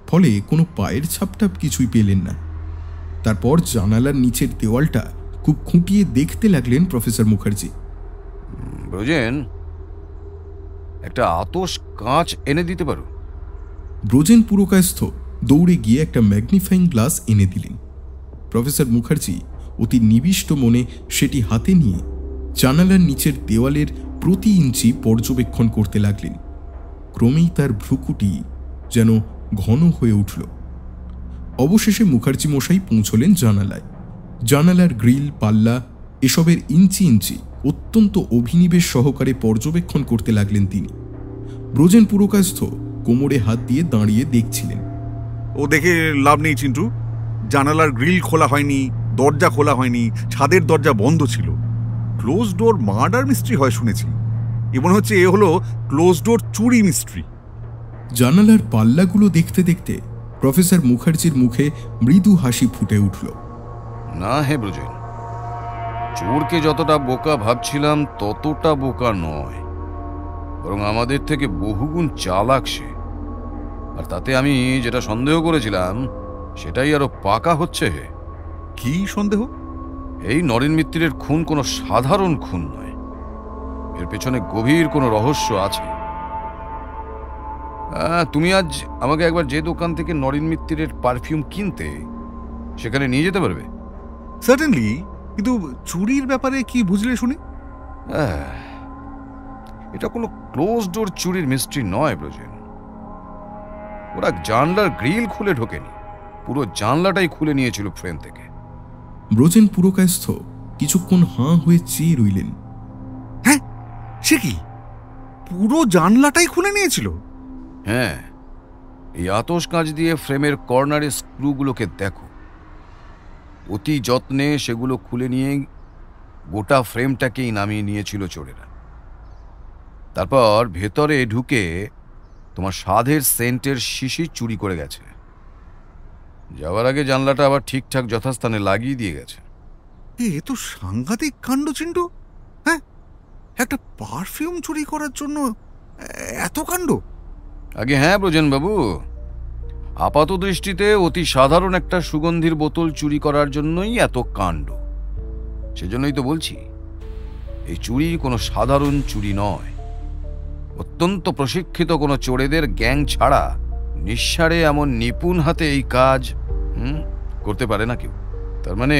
ফলে কোনো পায়ের ছাপটাপ কিছুই পেলেন না। তারপর জানালার নিচের দেওয়ালটা খুব খুঁটিয়ে দেখতে লাগলেন প্রফেসর মুখার্জি। ব্রোজেন, একটা আতশ কাঁচ এনে দিতে পারো? ব্রোজেন পুরকায়স্থ দৌড়ে গিয়ে একটা ম্যাগনিফাইং গ্লাস এনে দিলেন। প্রফেসর মুখার্জি অতি নিবিষ্ট মনে সেটি হাতে নিয়ে জানালার নিচের দেওয়ালের প্রতি ইঞ্চি পর্যবেক্ষণ করতে লাগলেন। ক্রমেই তার ভ্রুকুটি যেন ঘন হয়ে উঠল। অবশেষে মুখার্জি মশাই পৌঁছলেন জানালায়। জানালার গ্রিল, পাল্লা এসবের ইঞ্চি ইঞ্চি অত্যন্ত অভিনিবেশ সহকারে পর্যবেক্ষণ করতে লাগলেন তিনি। ব্রোজেন পুরকায়স্থ কোমরে হাত দিয়ে দাঁড়িয়ে দেখছিলেন। ও দেখে লাভ নেই চিন্টু, জানালার গ্রিল খোলা হয়নি, দরজা খোলা হয়নি, ছাদের দরজা বন্ধ ছিল। ক্লোজ ডোর মার্ডার মিস্ট্রি হয় শুনেছি, এমন হচ্ছে এ হলো ক্লোজ ডোর চুরি মিস্ট্রি। জানালার পাল্লাগুলো দেখতে দেখতে প্রফেসর মুখার্জির মুখে মৃদু হাসি ফুটে উঠল। না হে ব্রোজেন, চোরকে যতটা বোকা ভাবছিলাম ততটা বোকা নয়, বরং আমাদের থেকে বহুগুণ চালাক সে। আর তাতে আমি যেটা সন্দেহ করেছিলাম সেটাই আরো পাকা হচ্ছে। কি সন্দেহ? এই নরেন মিত্তিরের খুন কোনো সাধারণ খুন নয়, এর পেছনে গভীর কোনো রহস্য আছে। তুমি আজ আমাকে একবার যে দোকান থেকে নরেন মিত্তিরের পারফিউম কিনতে, সেখানে নিয়ে যেতে পারবে? সার্টেনলি, কিন্তু চুরির ব্যাপারে কি বুঝলে শুনি? এটা কোনো ক্লোজ ডোর চুরির মিস্ট্রি নয় ব্রোজেন। ওরা জানলার গ্রিল খুলে ঢোকেনি, পুরো জানলাটাই খুলে নিয়েছিল ফ্রেম থেকে। ব্রোজেন পুরকায়স্থ কিছুক্ষণ হাঁ হয়ে চেয়ে রইলেন। হ্যাঁ, সে কি পুরো জানলাটাই খুলে নিয়েছিল? হ্যাঁ, এই আতশ কাঁচ দিয়ে ফ্রেমের কর্নারের স্ক্রুগুলোকে দেখো। অতি যত্নে সেগুলো খুলে নিয়ে গোটা ফ্রেমটাকেই নামিয়ে নিয়েছিল চোরেরা। তারপর ভেতরে ঢুকে তোমার স্বাদের সেন্টের শিশি চুরি করে গেছে। যাওয়ার আগে জানলাটা আবার ঠিকঠাক যথাস্থানে লাগিয়ে দিয়ে গেছে। এ তো সাংঘাতিক কাণ্ড চিন্টু। হ্যাঁ, একটা পারফিউম চুরি করার জন্য এত কাণ্ড? আগে হ্যাঁ ব্রোজেন বাবু, আপাত দৃষ্টিতে অতি সাধারণ একটা সুগন্ধির বোতল চুরি করার জন্যই এত কাণ্ড। সেজন্যই তো বলছি এই চুরি কোনো সাধারণ চুরি নয়। অত্যন্ত প্রশিক্ষিত কোনো চোরেদের গ্যাং ছাড়া নিঃসারে এমন নিপুণ হাতে এই কাজ করতে পারে না কেউ। তার মানে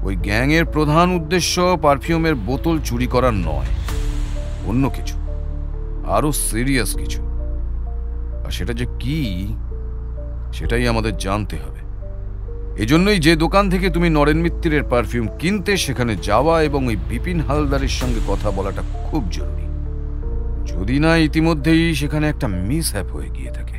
ওই গ্যাংয়ের প্রধান উদ্দেশ্য পারফিউমের বোতল চুরি করার নয়, অন্য কিছু, আরো সিরিয়াস কিছু। আর সেটা যে কি সেটাই আমাদের জানতে হবে। এজন্যই যে দোকান থেকে তুমি নরেন মিত্তিরের পারফিউম কিনতে সেখানে যাওয়া এবং ওই বিপিন হালদারের সঙ্গে কথা বলাটা খুব জরুরি, যদি না ইতিমধ্যেই সেখানে একটা মিস হ্যাপ হয়ে গিয়ে থাকে।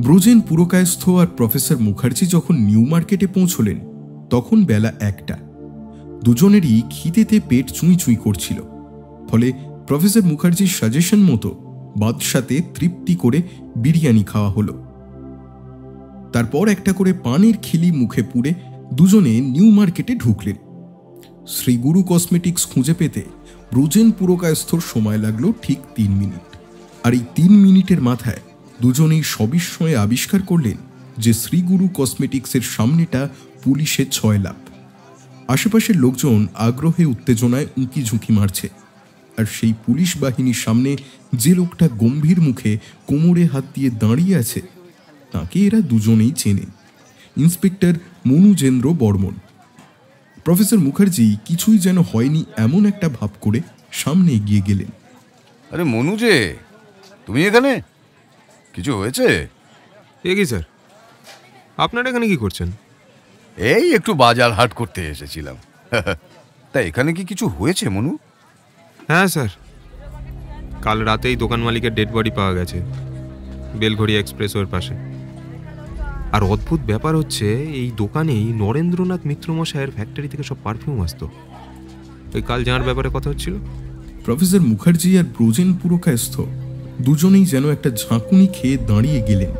ব্রজেন পুরকায়স্থ আর প্রফেসর মুখার্জি যখন নিউ মার্কেটে পৌঁছলেন তখন বেলা 1টা। দুজনেরই খিদেতে পেট চুঁই চুঁই করছিল, ফলে প্রফেসর মুখার্জির সাজেশন মতো বাদশাতে তৃপ্তি করে বিরিয়ানি খাওয়া হলো। তারপর একটা করে পানের খিলি মুখে পুরে দুজনে নিউ মার্কেটে ঢুকলেন। শ্রীগুরু কসমেটিক্স খুঁজে পেতে ব্রজেন পুরকায়স্থর সময় লাগলো ঠিক 3 মিনিট। আর এই 3 মিনিটের মাথায় দুজনেই সবিস্ময়ে আবিষ্কার করলেন যে শ্রীগুরু কসমেটিক্সের সামনেটা পুলিশের 6 লাভ। আশেপাশের লোকজন আগ্রহে উত্তেজনায় উঁকি ঝুঁকি মারছে, আর সেই পুলিশ বাহিনীর সামনে যে লোকটা গম্ভীর মুখে কোমরে হাত দিয়ে দাঁড়িয়ে আছে তাকে এরা দুজনেই চেনেন, ইন্সপেক্টর মনুজেন্দ্র বর্মন। প্রফেসর মুখার্জি কিছুই যেন হয়নি এমন একটা ভাব করে সামনে এগিয়ে গেলেন। আরে মনু যে, তুমি এখানে? কিছু হয়েছে? এ কি স্যার, আপনারা এখানে কি করছেন? এই একটু বাজার হাট করতে এসেছিলাম। তা এখানে কি কিছু হয়েছে মনু? হ্যাঁ স্যার, কাল রাতেই দোকান মালিকের ডেড বডি পাওয়া গেছে বেলঘড়িয়া এক্সপ্রেসওয়ের পাশে। আর অদ্ভুত ব্যাপার হচ্ছে, এই দোকানেই নরেন্দ্রনাথ মিত্রমশাইয়ের ফ্যাক্টরি থেকে সব পারফিউম আসতো। ওই কাল যাঁর ব্যাপারে কথা হচ্ছিল। প্রফেসর মুখার্জি আর ব্রজেন পুরকায়স্থ দুজনেই যেন একটা ঝাঁকুনি খেয়ে দাঁড়িয়ে গেলেন।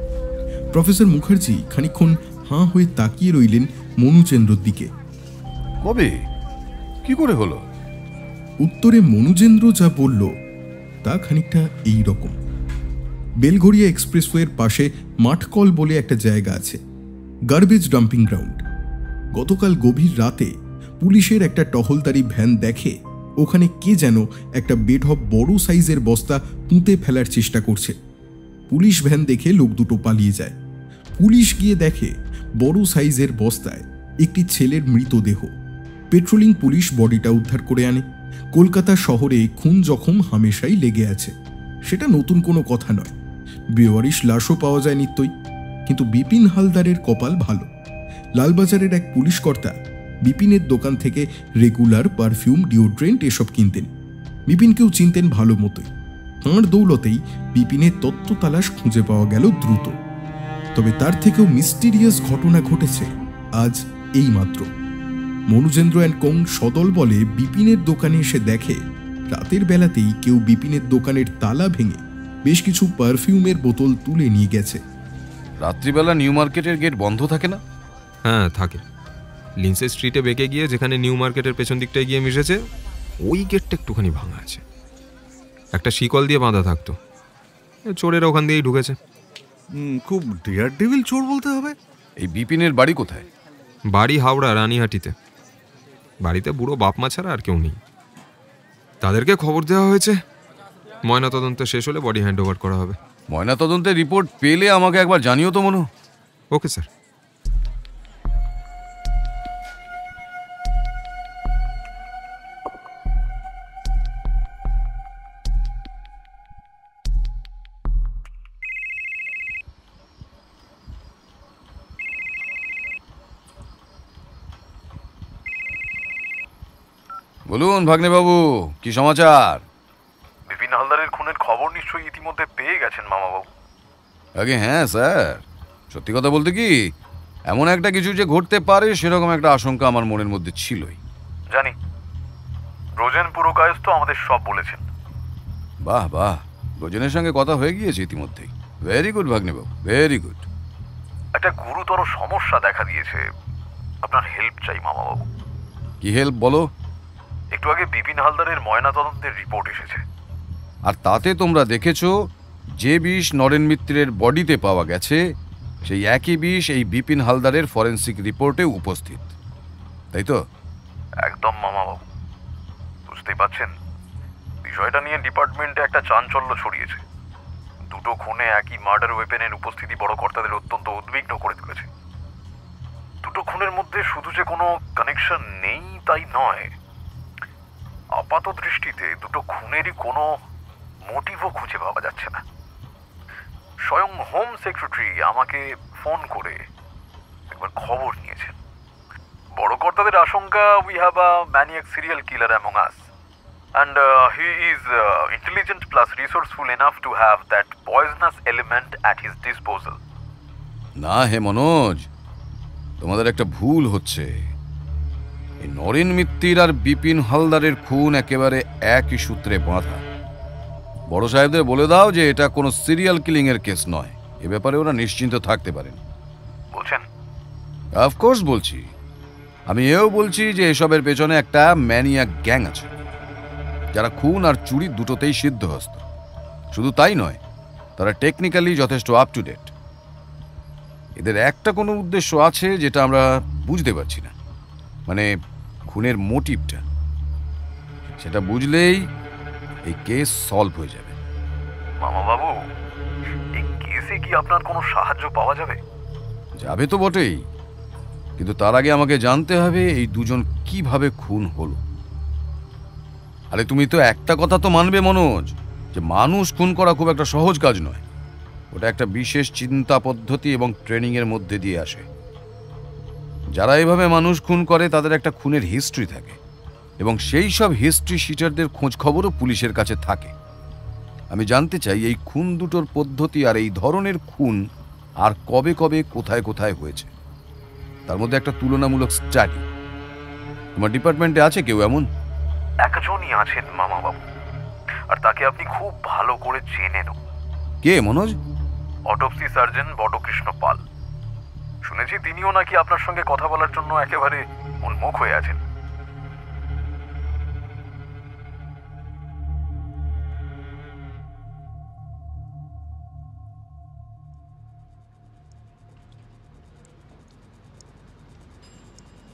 প্রফেসর মুখার্জি খানিকক্ষণ হাঁ হয়ে তাকিয়ে রইলেন মনুজেন্দ্রর দিকে। কবে, কি করে হলো? উত্তরে মনুজেন্দ্র যা বলল তা খানিকটা এই রকম। বেলঘড়িয়া এক্সপ্রেসওয়ের পাশে মাঠকল বলে একটা জায়গা আছে, গার্বেজ ডাম্পিং গ্রাউন্ড। গতকাল গভীর রাতে পুলিশের একটা টহলদারি ভ্যান দেখে ওখানে কে যেন একটা বেঢপ বড় সাইজের বস্তা পুঁতে ফেলার চেষ্টা করছে। পুলিশ ভ্যান দেখে লোক দুটো পালিয়ে যায়। পুলিশ গিয়ে দেখে বড় সাইজের বস্তায় একটি ছেলের মৃতদেহ। পেট্রোলিং পুলিশ বডিটা উদ্ধার করে আনে। কলকাতা শহরে খুন জখম হামেশাই লেগে আছে, সেটা নতুন কোনো কথা নয়। বেওয়ারিশ লাশও পাওয়া যায় নিত্যই, কিন্তু বিপিন হালদারের কপাল ভালো। লালবাজারের এক পুলিশ কর্তা বিপিনের দোকান থেকে রেগুলার পারফিউম, ডিওড্রেন্ট এসব কিনতেন। বিপিনকেও চিনতেন ভালো মতোই। তাঁর দৌলতেই বিপিনের তত্ত্ব তালাশ খুঁজে পাওয়া গেল দ্রুত। তবে তার থেকেও মিস্টিরিয়াস ঘটনা ঘটেছে আজ এই মাত্র। মনুজেন্দ্র অ্যান্ড কোং সদল বলে বিপিনের দোকানে এসে দেখে রাতের বেলাতেই কেউ বিপিনের দোকানের তালা ভেঙে বেশ কিছু পারফিউমের বোতল তুলে নিয়ে গেছে। রাত্রিবেলা নিউ মার্কেটের গেট বন্ধ থাকে না? হ্যাঁ থাকে। লিন্সে স্ট্রিটে বেঁকে গিয়ে যেখানে নিউ মার্কেটের পেছন দিকটায় গিয়ে মিশেছে, ওই গেটটা একটুখানি ভাঙা আছে। একটা শিকল দিয়ে বাঁধা থাকতো, চোরেরা ওখান দিয়েই ঢুকেছে। খুব ডেয়ার ডেভিল চোর বলতে হবে। এই বিপিনের বাড়ি কোথায়? বাড়ি হাওড়া রানীহাটিতে। বাড়িতে বুড়ো বাপমা ছাড়া আর কেউ নেই। তাদেরকে খবর দেওয়া হয়েছে, ময়নাতদন্ত শেষ হলে বডি হ্যান্ড ওভার করা হবে। ময়নাতদন্তের রিপোর্ট পেলে আমাকে একবার জানিও তো মনু। Okay sir. বলুন ভাগ্নেবাবু, কি সমাচার? বিপিন হালদারের খুনের খবর নিশ্চয়ই ইতিমধ্যে পেয়ে গেছেন মামাবাবু। আগে হ্যাঁ স্যার, সত্যি কথা বলতে কি, এমন একটা কিছু যে ঘটতে পারে সেরকম একটা আশঙ্কা আমার মনের মধ্যে ছিলই। জানি, ব্রজেন পুরকায়স্থ আমাদের সব বলেছেন। বাহ বাহ, ব্রজেনের সঙ্গে কথা হয়ে গিয়েছে ইতিমধ্যেই। ভেরি গুড ভাগ্নেবাবু, ভেরি গুড। একটা গুরুতর সমস্যা দেখা দিয়েছে, আপনার হেল্প চাই মামাবাবু। কি হেল্প বলো? একটু আগে বিপিন হালদারের ময়নাতদন্তের রিপোর্ট এসেছে, আর তাতে তোমরা দেখেছো যে বিষ নরেন মিত্রের বডিতে পাওয়া গেছে সেই একই বিষ এই বিপিন হালদারের ফরেন্সিক রিপোর্টে উপস্থিত, তাই তো? একদম মামাবাবু। তো বুঝতেই পারছেন, বিষয়টা নিয়ে ডিপার্টমেন্টে একটা চাঞ্চল্য ছড়িয়েছে। দুটো খুনে একই মার্ডার ওয়েপেনের উপস্থিতি বড় কর্তাদের অত্যন্ত উদ্বিগ্ন করে তুলেছে। দুটো খুনের মধ্যে শুধু যে কোনো কানেকশন নেই তাই নয়, আপাত দৃষ্টিতে দুটো খুনেরই কোনো মোটিভও খুঁজে পাওয়া যাচ্ছে না। স্বয়ং হোম সেক্রেটারি আমাকে ফোন করে একবার খবর নিয়েছেন। বড় কর্তাদের আশঙ্কা, we have a maniac serial killer among us, and he is intelligent plus resourceful enough to have that poisonous element at his disposal. না হে মনোজ, তোমাদের একটা ভুল হচ্ছে। এই নরেন মিত্তির আর বিপিন হালদারের খুন একেবারে একই সূত্রে বাঁধা। বড় সাহেবদের বলে দাও যে এটা কোনো সিরিয়াল কিলিং এর কেস নয়, এ ব্যাপারে ওরা নিশ্চিন্ত থাকতে পারেন। বলছেন? অফকোর্স বলছি। আমি এও বলছি যে এসবের পেছনে একটা ম্যানিয়াক গ্যাং আছে, যারা খুন আর চুরি দুটোতেই সিদ্ধহস্ত। শুধু তাই নয়, তারা টেকনিক্যালি যথেষ্ট আপ টু ডেট। এদের একটা কোনো উদ্দেশ্য আছে যেটা আমরা বুঝতে পারছি না, মানে খুনের মোটিভটা। সেটা বুঝলেই এই কেস সলভ হয়ে যাবে। মামা বাবু, এই কেসে কি আপনার কোনো সাহায্য পাওয়া যাবে? যাবে তো বটেই, কিন্তু তার আগে আমাকে জানতে হবে এই দুজন কিভাবে খুন হলো। আরে তুমি তো একটা কথা তো মানবে মনোজ, যে মানুষ খুন করা খুব একটা সহজ কাজ নয়। ওটা একটা বিশেষ চিন্তা পদ্ধতি এবং ট্রেনিং এর মধ্যে দিয়ে আসে। যারা এভাবে মানুষ খুন করে তাদের একটা খুনের হিস্ট্রি থাকে, এবং সেই সব হিস্ট্রি শিটারদের খোঁজ খবরও পুলিশের কাছে থাকে। আমি জানতে চাই এই খুন দুটোর পদ্ধতি আর এই ধরনের খুন আর কবে কবে কোথায় কোথায় হয়েছে, তার মধ্যে একটা তুলনামূলক স্টাডি। তোমার ডিপার্টমেন্টে আছে কেউ এমন? একজনই আছেন মামা বাবু, আর তাকে আপনি খুব ভালো করে চেনেনও। কে মনোজ? অটোপসি সার্জন বটকৃষ্ণ পাল। শুনেছি তিনিও নাকি আপনার সঙ্গে কথা বলার জন্য একেবারে উন্মুখ হয়ে আছেন।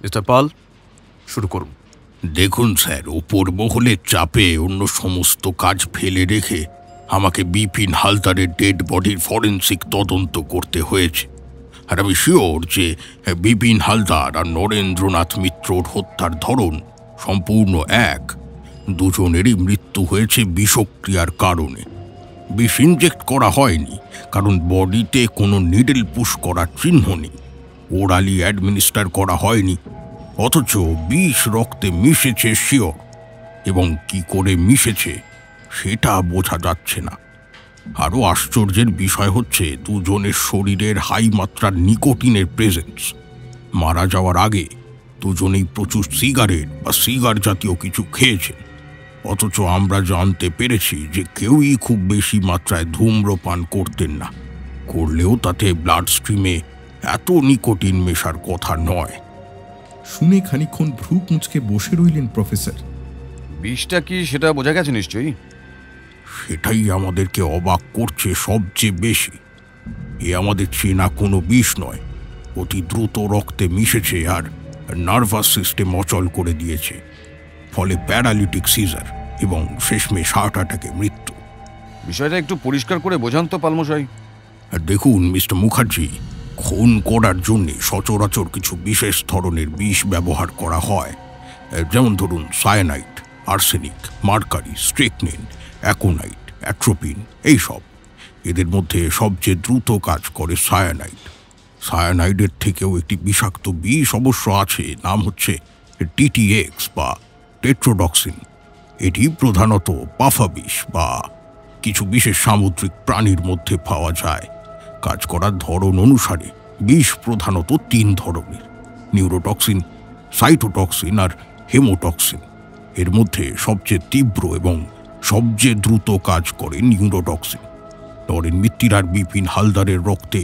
মিস্টার পাল, শুরু করুন। দেখুন স্যার, ওপর মহলের চাপে অন্য সমস্ত কাজ ফেলে রেখে আমাকে বিপিন হালদারের ডেড বডির ফরেন্সিক তদন্ত করতে হয়েছে। আর আমি শিওর যে বিপিন হালদার আর নরেন্দ্রনাথ মিত্রর হত্যার ধরন সম্পূর্ণ এক। দুজনেরই মৃত্যু হয়েছে বিষক্রিয়ার কারণে। বিষ ইনজেক্ট করা হয়নি, কারণ বডিতে কোনো নিডল পুশ করার চিহ্ন নেই। ওরালি অ্যাডমিনিস্টার করা হয়নি, অথচ বিষ রক্তে মিশেছে শিওর, এবং কি করে মিশেছে সেটা বোঝা যাচ্ছে না। আরও আশ্চর্যের বিষয় হচ্ছে দুজনের শরীরের হাই মাত্রার নিকোটিনের প্রেজেন্স। মারা যাওয়ার আগে দুজনেই প্রচুর সিগারেট বা সিগার জাতীয় কিছু খেয়েছেন, অথচ আমরা জানতে পেরেছি যে কেউই খুব বেশি মাত্রায় ধূম্রপান করতেন না। করলেও তাতে ব্লাড স্ট্রিমে এত নিকোটিন মেশার কথা নয়। শুনে খানিকক্ষণ ভ্রু কুঁচকে বসে রইলেন প্রফেসর। বিষটা কি সেটা বোঝা গেছে নিশ্চয়ই? সেটাই আমাদেরকে অবাক করছে সবচেয়ে বেশি। এ আমাদের চেনা কোনো বিষ নয়, অতি দ্রুত রক্তে মিশেছে আর নার্ভাস সিস্টেম অচল করে দিয়েছে। ফলে প্যারালিটিক সিজার এবং শেষমেশ হার্ট অ্যাটাকে মৃত্যু। বিষয়টা একটু পরিষ্কার করে বোঝান তো পালমশাই। দেখুন মিস্টার মুখার্জি, খুন করার জন্যে সচরাচর কিছু বিশেষ ধরনের বিষ ব্যবহার করা হয়, যেমন ধরুন cyanide, arsenic, mercury, strychnine, aconite, atropine, এইসব। এদের মধ্যে সবচেয়ে দ্রুত কাজ করে সায়ানাইড। সায়ানাইডের থেকেও একটি বিষাক্ত বিষ অবশ্য আছে, নাম হচ্ছে টিটিএক্স বা টেট্রোডক্সিন। এটি প্রধানত পাফা বিষ বা কিছু বিশেষ সামুদ্রিক প্রাণীর মধ্যে পাওয়া যায়। কাজ করার ধরন অনুসারে বিষ প্রধানত 3 ধরনের: নিউরোটক্সিন, সাইটোটক্সিন আর হেমোটক্সিন। এর মধ্যে সবচেয়ে তীব্র এবং সবচেয়ে দ্রুত কাজ করে নিউরোটক্সিন। নরেন মিত্তির আর বিপিন হালদারের রক্তে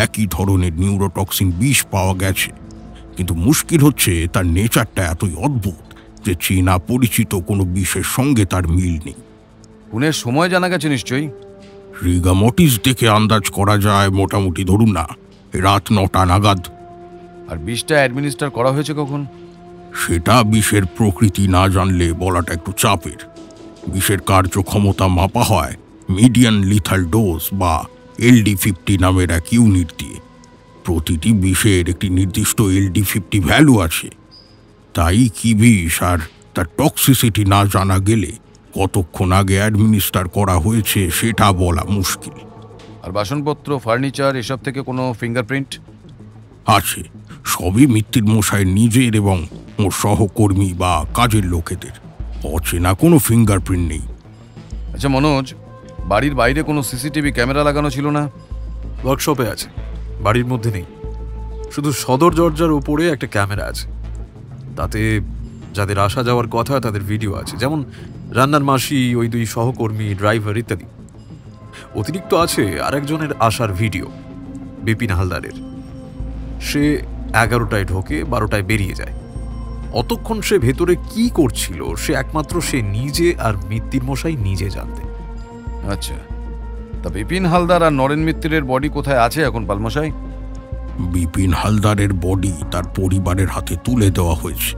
একই ধরনের নিউরোটক্সিন বিষ পাওয়া গেছে, কিন্তু মুশকিল হচ্ছে তার নেচারটা এতই অদ্ভুত যে চেনা পরিচিত কোনো বিষের সঙ্গে তার মিল নেই। খুনের সময় জানা গেছে নিশ্চয়ই? রিগামটিস দেখে আন্দাজ করা যায় মোটামুটি ধরুন না রাত 9টা নাগাদ। আর বিষটা অ্যাডমিনিস্টার করা হয়েছে কখন? সেটা বিষের প্রকৃতি না জানলে বলাটা একটু চাপের। বিষের কার্যক্ষমতা মাপা হয় মিডিয়ান লিথাল ডোজ বা LD50 নামের এক ইউনিট দিয়ে। প্রতিটি বিষের একটি নির্দিষ্ট LD50 ভ্যালু আছে। তাই কি বিষ আর তার টক্সিসিটি না জানা গেলে কতক্ষণ আগে অ্যাডমিনিস্টার করা হয়েছে সেটা বলা মুশকিল। আর বাসনপত্র, ফার্নিচার এসব থেকে কোনো ফিঙ্গারপ্রিন্ট আছে, সবই মিত্তির মশাই নিজের এবং ওর সহকর্মী বা কাজের লোকেদের। অচেনা কোনো ফিঙ্গারপ্রিন্ট নেই। আচ্ছা মনোজ, বাড়ির বাইরে কোনো সিসিটিভি ক্যামেরা লাগানো ছিল না? ওয়ার্কশপে আছে, বাড়ির মধ্যে নেই। শুধু সদর দরজার উপরে একটা ক্যামেরা আছে, তাতে যাদের আসা যাওয়ার কথা তাদের ভিডিও আছে, যেমন রান্নার মাসি, ওই 2 সহকর্মী, ড্রাইভার ইত্যাদি। অতিরিক্ত আছে আরেকজনের আসার ভিডিও, বিপিন হালদারের। সে 11টায় ঢোকে, 12টায় বেরিয়ে যায়। অতক্ষণ সে ভেতরে কি করছিল সে একমাত্র সে নিজে আর মিত্তির মশাই নিজে জানতেন। আচ্ছা, তা বিপিন হালদার আর নরেন মিত্তিরের বডি কোথায় আছে এখন পালমশাই? বিপিন হালদারের বডি তার পরিবারের হাতে তুলে দেওয়া হয়েছে।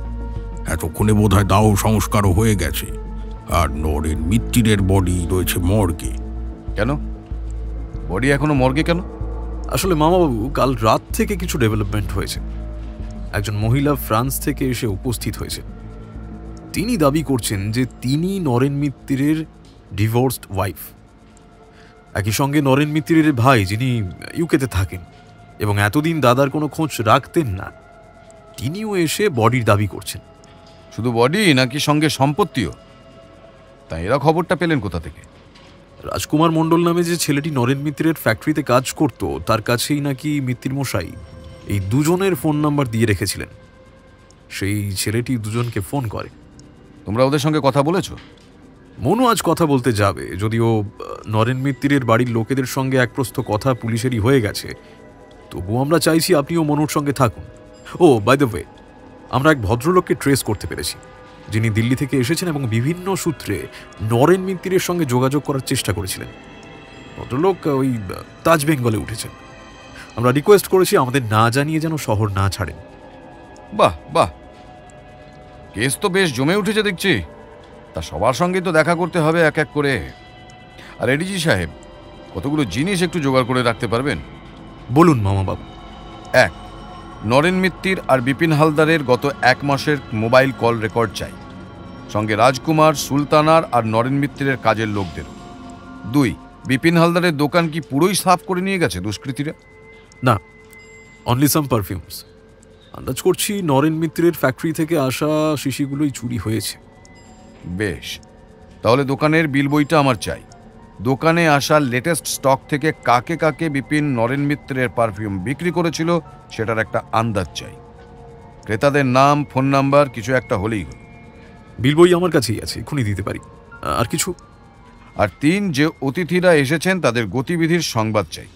এতক্ষণে বোধহয় দাহ সংস্কারও হয়ে গেছে। আর নরেন মিত্তিরের বডি রয়েছে মর্গে। কেন বডি এখনো মর্গে কেন? আসলে মামাবাবু, কাল রাত থেকে কিছু ডেভেলপমেন্ট হয়েছে। একজন মহিলা ফ্রান্স থেকে এসে উপস্থিত হয়েছে। তিনি দাবি করছেন যে তিনি নরেন মিত্তিরের ডিভোর্সড ওয়াইফ। একই সঙ্গে নরেন মিত্তিরের ভাই, যিনি ইউকেতে থাকেন এবং এতদিন দাদার কোনো খোঁজ রাখতেন না, তিনিও এসে বডির দাবি করছেন। শুধু বডি নাকি সঙ্গে সম্পত্তিও? তাই এরা খবরটা পেলেন কোথা থেকে? রাজকুমার মণ্ডল নামে যে ছেলেটি নরেন মিত্রের ফ্যাক্টরিতে কাজ করত, তার কাছেই নাকি মিত্তির মশাই এই দুজনের ফোন নাম্বার দিয়ে রেখেছিলেন। সেই ছেলেটি দুজনকে ফোন করে। তোমরা ওদের সঙ্গে কথা বলেছো? মনু আজ কথা বলতে যাবে, যদিও নরেন মিত্তিরের বাড়ির লোকেদের সঙ্গে এক প্রস্থ কথা পুলিশেরই হয়ে গেছে। তবুও আমরা চাইছি আপনিও মনুর সঙ্গে থাকুন। ও বাই দ্য ওয়ে, আমরা এক ভদ্রলোককে ট্রেস করতে পেরেছি, যিনি দিল্লি থেকে এসেছেন এবং বিভিন্ন সূত্রে নরেন মিত্তিরের সঙ্গে যোগাযোগ করার চেষ্টা করেছিলেন। ভদ্রলোক ওই তাজ বেঙ্গলে উঠেছেন। আমরা রিকোয়েস্ট করেছি আমাদের না জানিয়ে যেন শহর না ছাড়েন। বাহ বাহ, কেস তো বেশ জমে উঠেছে দেখছি। তা সবার সঙ্গে তো দেখা করতে হবে এক এক করে। আর এডিজি সাহেব, কতগুলো জিনিস একটু জোগাড় করে রাখতে পারবেন? বলুন মামাবাবু। 1, নরেন মিত্তির আর বিপিন হালদারের গত 1 মাসের মোবাইল কল রেকর্ড চাই, সঙ্গে রাজকুমার, সুলতানার আর নরেন মিত্তিরের কাজের লোকদের। 2, বিপিন হালদারের দোকান কি পুরোই সাফ করে নিয়ে গেছে দুষ্কৃতীরা? না, অনলি সাম পারফিউমস। আন্দাজ করছি নরেন মিত্রের ফ্যাক্টরি থেকে আসা শিশিগুলোই চুরি হয়েছে। বেশ, তাহলে দোকানের বিল বইটা আমার চাই। দোকানে আসা লেটেস্ট স্টক থেকে কাকে কাকে বিপিন নরেন মিত্রের পারফিউম বিক্রি করেছিল সেটার একটা আন্দাজ চাই। ক্রেতাদের নাম, ফোন নাম্বার কিছু একটা হলেই হলো। বিল বই আমার কাছেই আছে, এখনই দিতে পারি। আর কিছু? আর 3, যে অতিথিরা এসেছেন তাদের গতিবিধির সংবাদ চাই।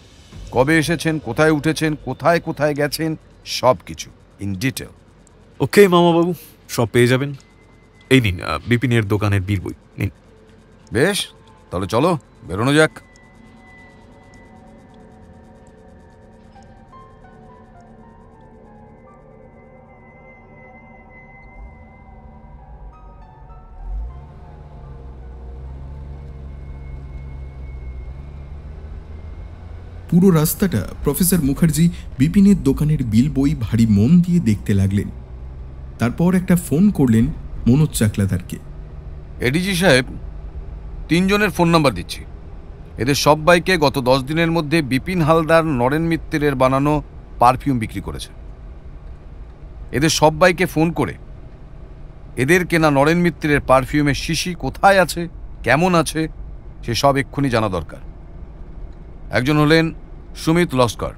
কবে এসেছেন, কোথায় উঠেছেন, কোথায় কোথায় গেছেন, সব কিছু ইন ডিটেল। ওকে মামাবাবু, সব পেয়ে যাবেন। এই নিন বিপিনের দোকানের বিল বই নিন। বেশ, তাহলে চলো বেরোনো যাক। পুরো রাস্তাটা প্রফেসর মুখার্জি বিপিনের দোকানের বিল বই ভারী মন দিয়ে দেখতে লাগলেন। তারপর একটা ফোন করলেন মনোজ চাকলাদারকে। এডিজি সাহেব, 3 জনের ফোন নাম্বার দিচ্ছি। এদের সবাইকে গত 10 দিনের মধ্যে বিপিন হালদার নরেন মিত্তিরের বানানো পারফিউম বিক্রি করেছে। এদের সবাইকে ফোন করে এদের কেনা নরেন মিত্তিরের পারফিউমের শিশি কোথায় আছে, কেমন আছে, সে সব এক্ষুনি জানা দরকার। একজন হলেন সুমিত লস্কর,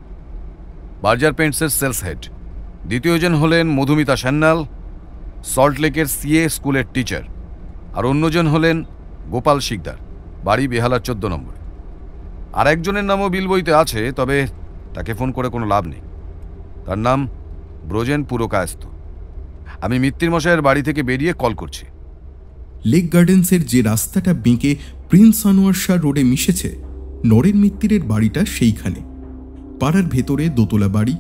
বার্জার পেন্টসের সেলস হেড। দ্বিতীয়জন হলেন মধুমিতা সান্যাল, সল্টলেকের সিএ স্কুলের টিচার। আর অন্যজন হলেন গোপাল শিকদার, বাড়ি বেহালার 14 নম্বরে। আর একজনের নামও বিল বইতে আছে, তবে তাকে ফোন করে কোনো লাভ নেই। তার নাম ব্রজেন পুরকায়স্থ। আমি মিত্তির মশাইয়ের বাড়ি থেকে বেরিয়ে কল করছি। লেক গার্ডেন্সের যে রাস্তাটা বেঁকে প্রিন্স আনোয়ার শাহ রোডে মিশেছে, নরেন মিত্তিরের বাড়িটা সেইখানে। পাড়ার ভেতরে দোতলা বাড়ি,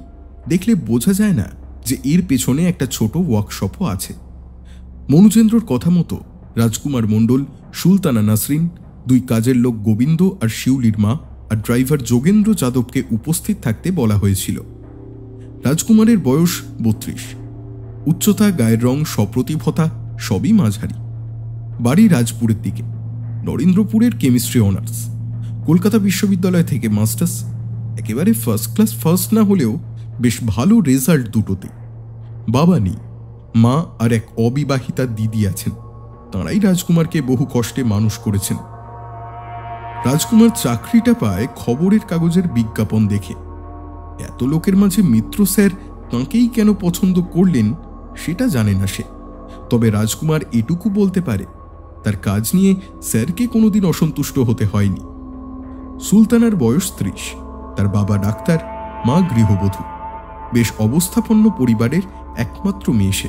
দেখলে বোঝা যায় না যে এর পেছনে একটা ছোট ওয়ার্কশপও আছে। মনুজেন্দ্রর কথা মতো রাজকুমার মণ্ডল, সুলতানা নাসরিন, দুই কাজের লোক গোবিন্দ আর শিউলির মা আর ড্রাইভার যোগেন্দ্র যাদবকে উপস্থিত থাকতে বলা হয়েছিল। রাজকুমারের বয়স 32, উচ্চতা, গায়ের রং, সপ্রতিভতা সবই মাঝারি। বাড়ি রাজপুরের দিকে, নরেন্দ্রপুরের কেমিস্ট্রি অনার্স, কলকাতা বিশ্ববিদ্যালয় থেকে মাস্টার্স, একেবারে ফার্স্ট ক্লাস ফার্স্ট না হলেও বেশ ভালো রেজাল্ট দুটোতে। বাবা নেই, মা আর এক অবিবাহিতা দিদি আছেন, তাঁরাই রাজকুমারকে বহু কষ্টে মানুষ করেছেন। রাজকুমার চাকরিটা পায় খবরের কাগজের বিজ্ঞাপন দেখে। এত লোকের মাঝে মিত্র স্যার তাঁকেই কেন পছন্দ করলেন সেটা জানে না সে, তবে রাজকুমার এটুকু বলতে পারে তার কাজ নিয়ে স্যারকে কোনোদিন অসন্তুষ্ট হতে হয়নি। সুলতানার বয়স 30, তার বাবা ডাক্তার, মা গৃহবধূ। বেশ অবস্থাপন্ন পরিবারের একমাত্র মেয়ে সে,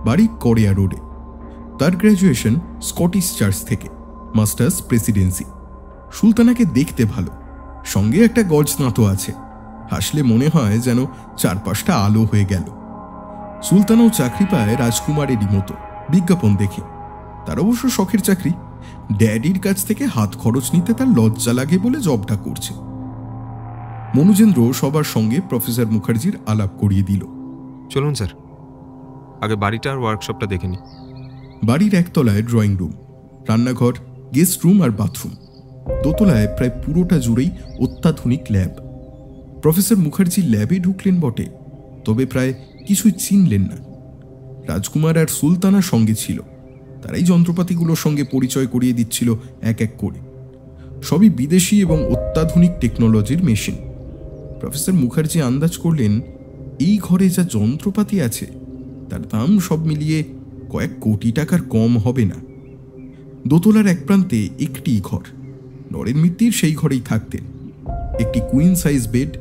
বাড়ি করিয়া রোডে। তার গ্র্যাজুয়েশন স্কটিশ চার্চ থেকে, মাস্টার্স প্রেসিডেন্সি। সুলতানাকে দেখতে ভালো, সঙ্গে একটা গজদাঁতও আছে, হাসলে মনে হয় যেন চারপাশটা আলো হয়ে গেল। সুলতানাও চাকরি পায় রাজকুমারেরই মতো, বিজ্ঞাপন দেখে। তার অবশ্য শখের চাকরি, ড্যাডির কাছ থেকে হাত খরচ নিতে তার লজ্জা লাগে বলে জবটা করছে। মনুজেন্দ্র সবার সঙ্গে প্রফেসর মুখার্জির আলাপ করিয়ে দিল। চলুন স্যার, আগে বাড়িটা আর ওয়ার্কশপটা দেখে নি। বাড়ির একতলায় ড্রয়িং রুম, রান্নাঘর, গেস্ট রুম আর বাথরুম। দোতলায় প্রায় পুরোটা জুড়েই অত্যাধুনিক ল্যাব। প্রফেসর মুখার্জি ল্যাবে ঢুকলেন বটে, তবে প্রায় কিছুই চিনলেন না। রাজকুমার আর সুলতানা সঙ্গে ছিল, তারাই যন্ত্রপাতিগুলোর সঙ্গে পরিচয় করিয়ে দিচ্ছিল এক এক করে। সবই বিদেশি এবং অত্যাধুনিক টেকনোলজির মেশিন। প্রফেসর মুখার্জি আন্দাজ করলেন এই ঘরে যা যন্ত্রপাতি আছে তার দাম সব মিলিয়ে কয়েক কোটি টাকার কম হবে না। দোতলার এক প্রান্তে একটি ঘর, নরেন মিত্তির সেই ঘরেই থাকতেন। একটি কুইন সাইজ বেড,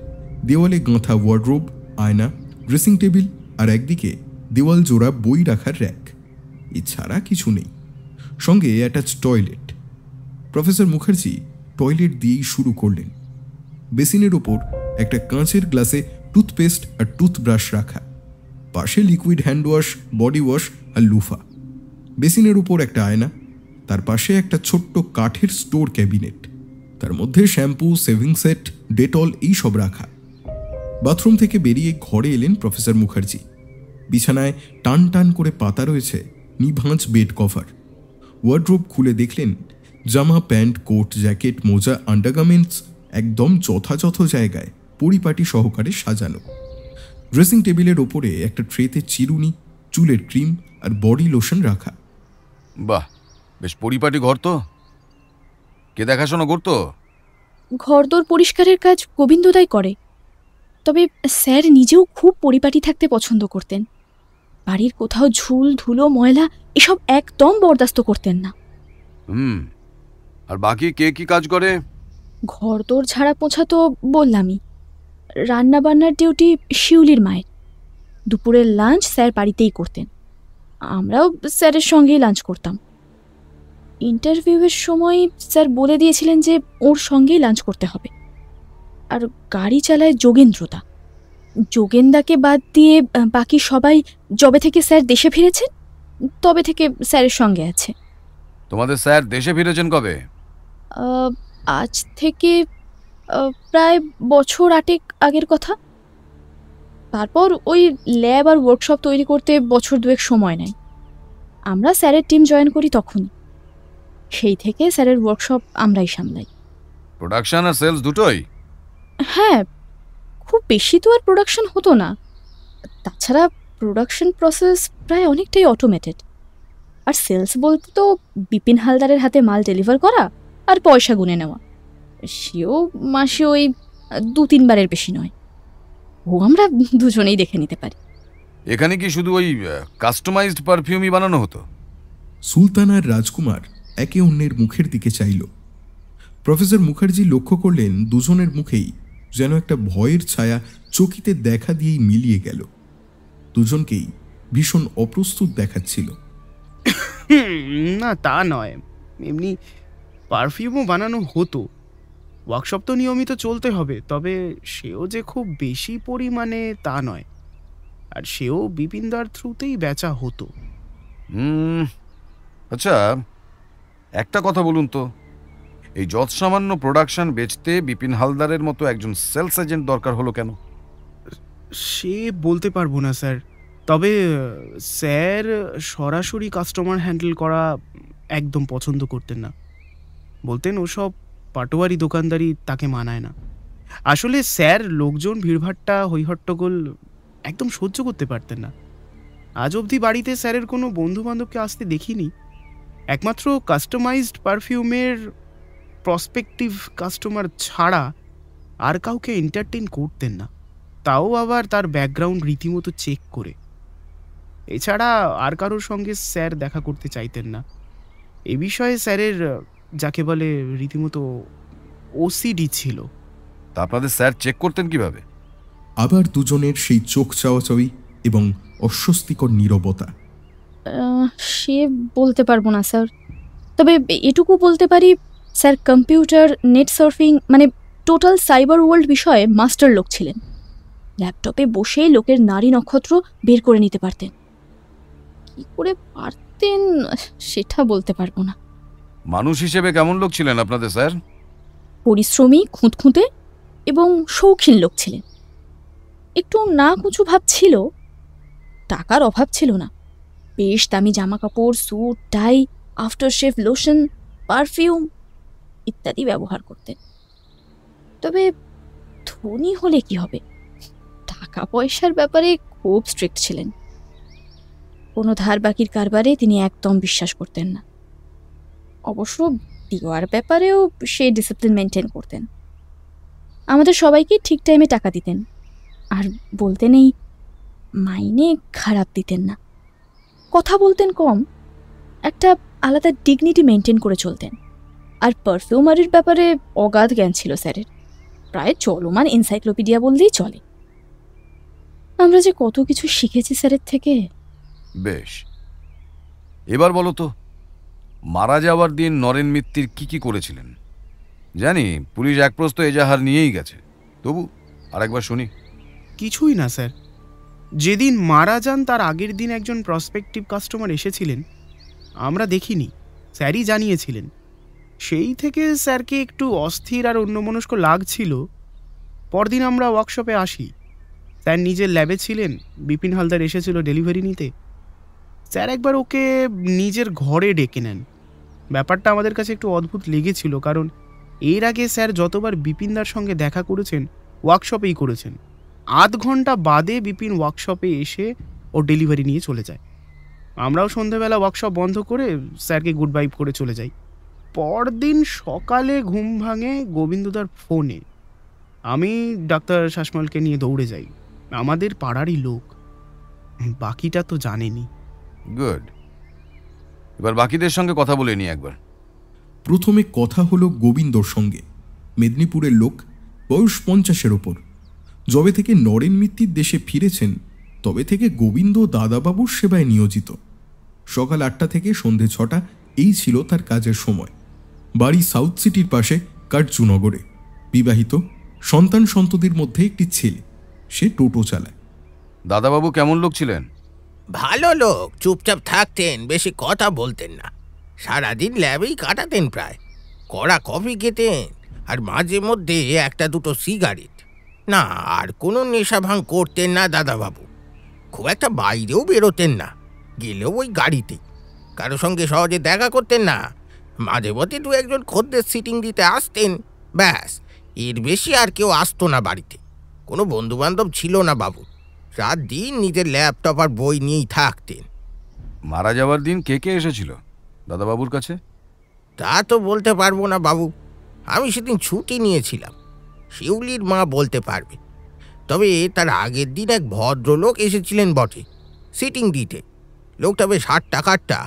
দেওয়ালে গাঁথা ওয়ার্ডরোব, আয়না, ড্রেসিং টেবিল আর একদিকে দেওয়াল জোড়া বই রাখার র্যাক, এছাড়া কিছু নেই। সঙ্গে attach toilet. Professor Mukherjee toilet দিয়েই শুরু করলেন। বেসিনের ওপর একটা কাঁচের গ্লাসে টুথপেস্ট আর টুথব্রাশ রাখা, পাশে liquid hand wash, body wash আর লুফা। বেসিনের উপর একটা আয়না, তার পাশে একটা ছোট্ট কাঠের স্টোর ক্যাবিনেট, তার মধ্যে শ্যাম্পু, সেভিং সেট, ডেটল এই সব রাখা। বাথরুম থেকে বেরিয়ে ঘরে এলেন প্রফেসর মুখার্জি। বিছানায় টান টান করে পাতা রয়েছে নিভাঁজ বেড কভার। ওয়ার্ডরোব খুলে দেখলেন জামা, প্যান্ট, কোট, জ্যাকেট, মোজা, আন্ডারগার্মেন্টস একদম যথাযথ জায়গায় পরিপাটি সহকারে সাজানো। ড্রেসিং টেবিলের ওপরে একটা ট্রেতে চিরুনি, চুলের ক্রিম আর বডি লোশন রাখা। বাহ, বেশ পরিপাটি ঘর তো। কে দেখাশোনা করতো? ঘরদোর পরিষ্কারের কাজ গোবিন্দদাই করে, তবে স্যার নিজেও খুব পরিপাটি থাকতে পছন্দ করতেন। বাড়ির কোথাও ঝুল, ধুলো, ময়লা এসব একদম বরদাস্ত করতেন না। আর বাকি কে কি কাজ করে? ঘরদোর ঝাড়া পোছা তো বললামই, রান্না বান্নার ডিউটি শিউলির মায়ের। দুপুরের লাঞ্চ স্যার বাড়িতেই করতেন, আমরাও স্যারের সঙ্গেই লাঞ্চ করতাম। ইন্টারভিউয়ের সময় স্যার বলে দিয়েছিলেন যে ওর সঙ্গেই লাঞ্চ করতে হবে। আর গাড়ি চালায় যোগেন্দ্রদা। যোগেন্দাকে বাদ দিয়ে বাকি সবাই যবে থেকে স্যার দেশে ফিরেছেন তবে থেকে স্যারের সঙ্গে আছে। তোমাদের স্যার দেশে ফিরেছেন কবে? আজ থেকে প্রায় বছর 8 আগের কথা। তারপর ওই ল্যাব আর ওয়ার্কশপ তৈরি করতে বছর 2 সময় নেয়। আমরা স্যারের টিম জয়েন করি তখনই। সেই থেকে স্যারের ওয়ার্কশপ আমরাই সামলাই। প্রোডাকশন আর সেলস দুটোই? হ্যাঁ, খুব বেশি তো আর প্রোডাকশন হতো না। তাছাড়া প্রোডাকশন প্রসেস প্রায় অনেকটাই অটোমেটেড। আর সেলস বলতে তো বিপিন হালদারের হাতে মাল ডেলিভার করা আর পয়সা গুনে নেওয়া, সেও মাসে ওই 2-3 বারের বেশি নয়। ও আমরা দুজনেই দেখে নিতে পারি। এখানে কি শুধু ওই কাস্টমাইজড পারফিউমই বানানো হতো? সুলতান আর রাজকুমার একে অন্যের মুখের দিকে চাইল। প্রফেসর মুখার্জি লক্ষ্য করলেন দুজনের মুখেই যেন একটা ভয়ের ছায়া চকিতে দেখা দিয়েই মিলিয়ে গেল। দুজনকেই ভীষণ অপ্রস্তুত দেখাচ্ছিল। না, তা নয়, এমনি পারফিউমও বানানো হতো। ওয়ার্কশপ তো নিয়মিত চলতে হবে, তবে সেও যে খুব বেশি পরিমাণে তা নয়। আর সেও বিপিনদার থ্রুতেই বেচা হতো। আচ্ছা, একটা কথা বলুন তো, এই যৎ সামান্য প্রোডাকশন বেচতে বিপিন হালদারের মতো একজন সেলস এজেন্ট দরকার হলো কেন? সে বলতে পারবো না স্যার, তবে স্যার সরাসরি কাস্টমার হ্যান্ডেল করা একদম পছন্দ করতেন না। বলতেন ওসব পাটোয়ারি দোকানদারি তাকে মানায় না। আসলে স্যার লোকজন ভিড়ভাট্টা হইহট্টগোল একদম সহ্য করতে পারতেন না। আজ অবধি বাড়িতে স্যারের কোনো বন্ধু বান্ধবকে আসতে দেখিনি। একমাত্র কাস্টমাইজড পারফিউমের প্রসপেক্টিভ কাস্টমার ছাড়া আর কাউকে এন্টারটেইন করতেন না, তাও আবার তার ব্যাকগ্রাউন্ড রীতিমতো চেক করে। এছাড়া আর কারোর সঙ্গে স্যার দেখা করতে চাইতেন না। এ বিষয়ে স্যারের যাকে বলে রীতিমতো ওসিডি ছিল। তা আপনাদের স্যার চেক করতেন কিভাবে? আবার দুজনের সেই চোখ চাওয়াচাওয়ি এবং অস্বস্তিকর নীরবতা। সে বলতে পারবো না স্যার, তবে এটুকু বলতে পারি স্যার কম্পিউটার, নেট সার্ফিং মানে টোটাল সাইবার ওয়ার্ল্ড বিষয়ে মাস্টার লোক ছিলেন। ল্যাপটপে বসেই লোকের নারী নক্ষত্র বের করে নিতে পারতেন। কি করে পারতেন সেটা বলতে পারবো না। মানুষ হিসেবে কেমন লোক ছিলেন আপনাদের স্যার? পরিশ্রমী, খুঁতখুঁতে এবং শৌখিন লোক ছিলেন। একটু না কুচু ভাব ছিল, টাকার অভাব ছিল না। বেশ দামি জামা কাপড়, স্যুট, টাই, আফটার শেভ লোশন, পারফিউম ইত্যাদি ব্যবহার করতেন। তবে ধনী হলে কি হবে, টাকা পয়সার ব্যাপারে খুব স্ট্রিক্ট ছিলেন। কোনো ধার বাকির কারবারে তিনি একদম বিশ্বাস করতেন না। অবশ্য দেওয়ার ব্যাপারেও সে ডিসিপ্লিন মেনটেন করতেন। আমাদের সবাইকে ঠিক টাইমে টাকা দিতেন, আর বলতে নেই মাইনে খারাপ দিতেন না। কথা বলতেন কম, একটা আলাদা ডিগনিটি মেনটেন করে চলতেন। আর পারফিউমারির ব্যাপারে অগাধ জ্ঞান ছিল স্যারের, প্রায় চলমান এনসাইক্লোপিডিয়া বললেই চলে। আমরা যে কত কিছু শিখেছি স্যারের থেকে। বেশ, এবার বলো তো, মারা যাওয়ার দিন নরেন মিত্তির কি কি করেছিলেন? জানি পুলিশ এক প্রস্ত এজাহার নিয়েই গেছে, তবু আরেকবার শুনি। কিছুই না স্যার, যেদিন মারা যান তার আগের দিন একজন প্রসপেক্টিভ কাস্টমার এসেছিলেন, আমরা দেখিনি, স্যারই জানিয়েছিলেন। সেই থেকে স্যারকে একটু অস্থির আর অন্যমনস্ক লাগছিল। পরদিন আমরা ওয়ার্কশপে আসি, স্যার নিজের ল্যাবে ছিলেন, বিপিন হালদার এসেছিল ডেলিভারি নিতে। স্যার একবার ওকে নিজের ঘরে ডেকে নেন। ব্যাপারটা আমাদের কাছে একটু অদ্ভুত লেগেছিল, কারণ এর আগে স্যার যতবার বিপিনদার সঙ্গে দেখা করেছেন ওয়ার্কশপেই করেছেন। আধ ঘন্টা বাদে বিপিন ওয়ার্কশপে এসে ও ডেলিভারি নিয়ে চলে যায়। আমরাও সন্ধ্যাবেলা ওয়ার্কশপ বন্ধ করে স্যারকে গুড বাই করে চলে যাই। পরদিন সকালে ঘুম ভাঙে গোবিন্দদার ফোনে। আমি ডাক্তার শাসমলকে নিয়ে দৌড়ে যাই, আমাদের পাড়ারই লোক। বাকিটা তো জানেনি। গুড, এবার বাকিদের সঙ্গে কথা বলে নি একবার। প্রথমে কথা হলো গোবিন্দর সঙ্গে। মেদিনীপুরের লোক, বয়স 50-এর ওপর। যবে থেকে নরেন মিত্তির দেশে ফিরেছেন তবে থেকে গোবিন্দ দাদাবাবুর সেবায় নিয়োজিত। সকাল 8টা থেকে সন্ধে 6টা এই ছিল তার কাজের সময়। বাড়ি সাউথ সিটির পাশে কার্জুনগরে। বিবাহিত, সন্তান সন্ততির মধ্যে একটি ছেলে, সে টোটো চালায়। দাদাবাবু কেমন লোক ছিলেন? ভালো লোক, চুপচাপ থাকতেন, বেশি কথা বলতেন না। সারাদিন ল্যাবেই কাটাতেন প্রায়। কড়া কফি খেতেন আর মাঝে মধ্যে একটা দুটো সিগারেট। না, আর কোনো নেশা ভাঙ করতেন না দাদাবাবু। খুব একটা বাইরেও বেরোতেন না, গেলেও ওই গাড়িতে। কারো সঙ্গে সহজে দেখা করতেন না। মাঝে মধ্যে দু একজন খদ্দের সিটিং দিতে আসতেন, ব্যাস, এর বেশি আর কেউ আসতো না বাড়িতে। কোনো বন্ধুবান্ধব ছিল না বাবু, রাত দিন নিজের ল্যাপটপ আর বই নিয়েই থাকতেন। মারা যাওয়ার দিন কে কে এসেছিল দাদাবাবুর কাছে? তা তো বলতে পারবো না বাবু, আমি সেদিন ছুটি নিয়েছিলাম। শিউলির মা বলতে পারবে। তবে তার আগের দিন এক ভদ্রলোক এসেছিলেন বটে, সিটিং দিতে। লোকটা বেশ হাট্টা,